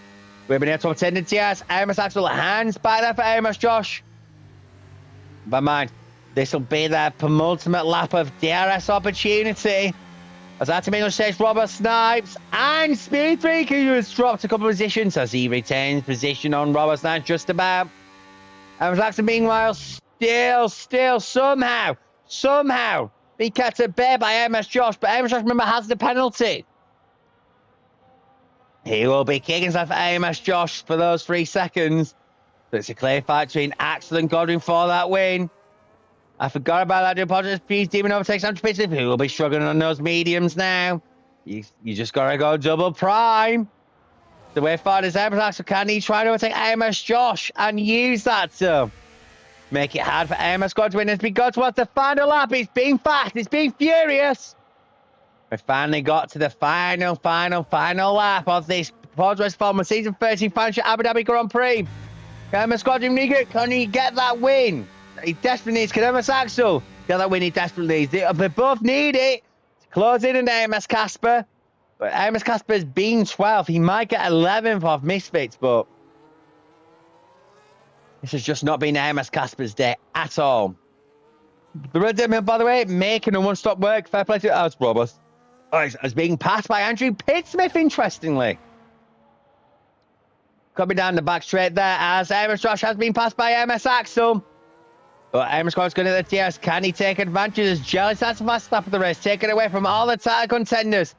We've been able to obtain the TS. Amos Axel hands back there for Amos Josh. But mind, this will be their penultimate lap of DRS opportunity. As that Tim English takes Robert Snipes and Speed Freak, who has dropped a couple of positions as he retains position on Robert Snipes just about. Amos Axel, meanwhile, still somehow be kept at bay by Amos Josh. But Amos Josh, remember, has the penalty. He will be kicking himself for AMS Josh for those 3 seconds. So it's a clear fight between Axel and Godwin for that win. I forgot about that. Do apologize. Please, Demon overtakes Andrew Pittsburgh, who will be struggling on those mediums now. You just got to go double prime. The way forward is AMS Axel. Can he try to overtake AMS Josh and use that to make it hard for AMS Godwin as we go towards the final lap? It's been fast. It's been furious. We finally got to the final lap of this Podcast Formula Season 13 Fangio Abu Dhabi Grand Prix. Can can he get that win? He desperately needs. Can AMS Axel get that win? He desperately needs. They both need it to close in on AMS Casper. But AMS Casper's been 12th. He might get 11th off Misfits, but this has just not been AMS Casper's day at all. The Red Dead, by the way, making a one-stop work. Fair play to us, Robert. As being passed by Andrew Pittsmith, interestingly. Coming down the back straight there as Amos Josh has been passed by MS Axel. But Amos Josh going to the TS. Can he take advantage? As Jelly starts a fast lap of the race, taken away from all the title contenders.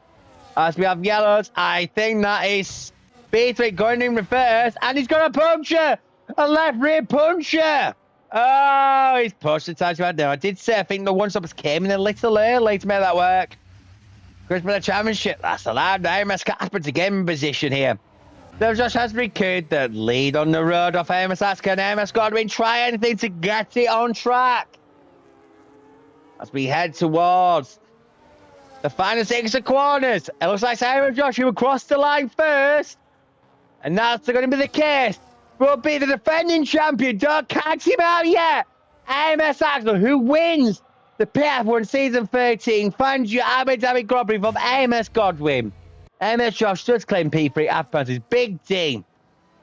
As we have yellows, I think that is Speed Freak going in reverse. And he's got a puncture! A left rear puncture! Oh, he's pushed the title right now. I did say I think the one-stoppers came in a little early to make that work. Christmas the championship, that's allowed Amos Casper to get in position here. So Josh has recovered the lead on the road off Amos Axel, and Amos Godwin try anything to get it on track. As we head towards the final 6 corners, it looks like Amos Josh who will cross the line first. And that's going to be the case. Will be the defending champion. Don't catch him out yet. Amos Axel who wins The PRF1 Season 13 Fangio Abu Dhabi Grand Prix from Amos Godwin. Amos Josh does claim P3 after Big D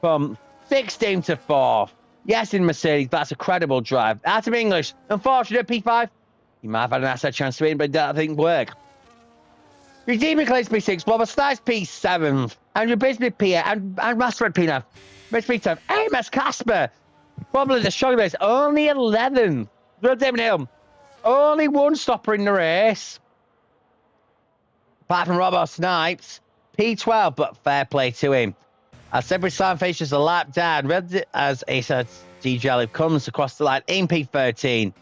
from 16th to 4th. Yes, in Mercedes, that's a credible drive. Out of English, unfortunate P5. He might have had an asset chance to win, but that didn't work. Redeemer claims P6, Bob Stiles P7th, Andrew Bisbee P8, and Master P9. Mitch P10, Amos Casper. Probably the strongest, only 11th. Will Damon Hill, only one stopper in the race. Apart from Robert Snipes, P12, but fair play to him. As Separate Sign faces a lap down, as Asa DJ comes across the line in P13,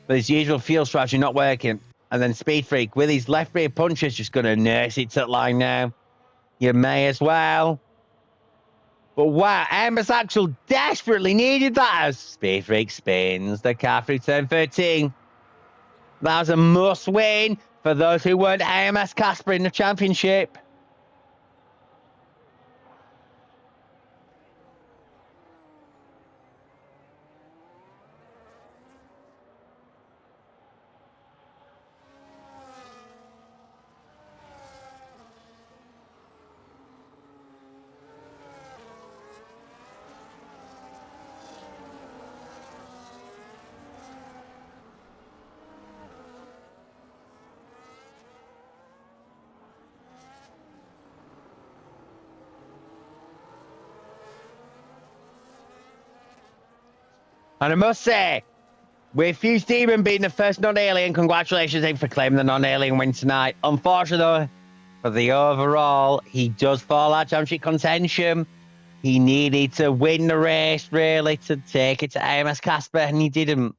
but his usual fuel strategy not working. And then Speed Freak with his left rear punches just going to nurse it to the line now. You may as well. But wow, Amos Axel desperately needed that as Speed Freak spins the car through turn 13. That was a must win for those who weren't AMS Casper in the championship. And I must say, with Fuse Demon being the first non-alien, congratulations to him for claiming the non-alien win tonight. Unfortunately, for the overall, he does fall out of championship contention. He needed to win the race, really, to take it to AMS Casper, and he didn't.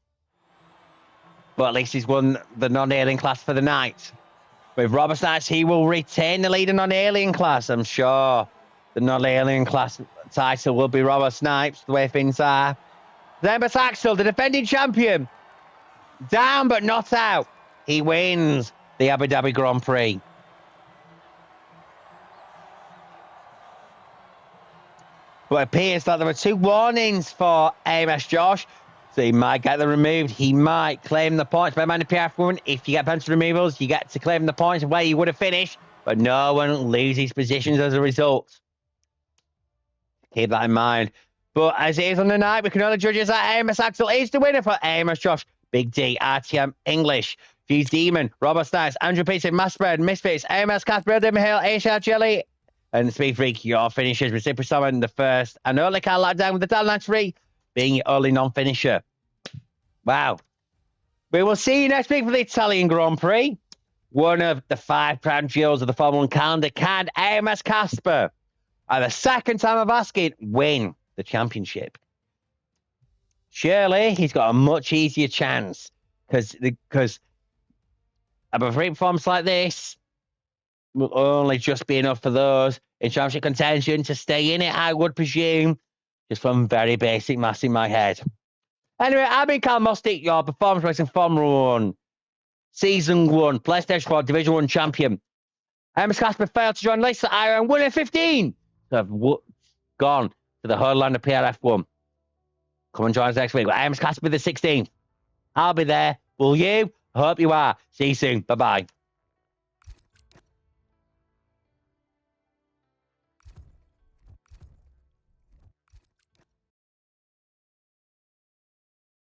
But at least he's won the non-alien class for the night. With Robert Snipes, he will retain the lead in non-alien class, I'm sure. The non-alien class title will be Robert Snipes, the way things are. Amos Axel, the defending champion, down but not out. He wins the Abu Dhabi Grand Prix. But it appears that there were 2 warnings for Amos Josh, so he might get them removed. He might claim the points. Bear in mind, the PRF1, if you get penalty removals, you get to claim the points of where you would have finished, but no one loses positions as a result. Keep that in mind. But as it is on the night, we can only judge as that Amos Axel is the winner for Amos Josh, Big D, RTM English, Fuse Demon, Robert Snipes, Andrew Peterson, Massbread, Misfits, Amos Casper, Hill, Asia Jelly, and Speed Freak. Your finishers with Super Summon, the first and only car locked down with the Downline 3 being your only non-finisher. Wow. We will see you next week for the Italian Grand Prix. One of the 5 crown jewels of the Formula 1 calendar. Can Amos Casper, at the second time of asking, win the championship? Surely he's got a much easier chance because a free performance like this will only just be enough for those in championship contention to stay in it, I would presume, just from very basic maths in my head. Anyway, I've been Callum, your performance racing Formula 1 Season 1 PlayStation 4 Division 1 champion. Amos Casper failed to join the list for Iron, winning 15. So I've gone to the Homeland of PRF1. Come and join us next week. Amos Casper the 16th. I'll be there. Will you? I hope you are. See you soon. Bye-bye.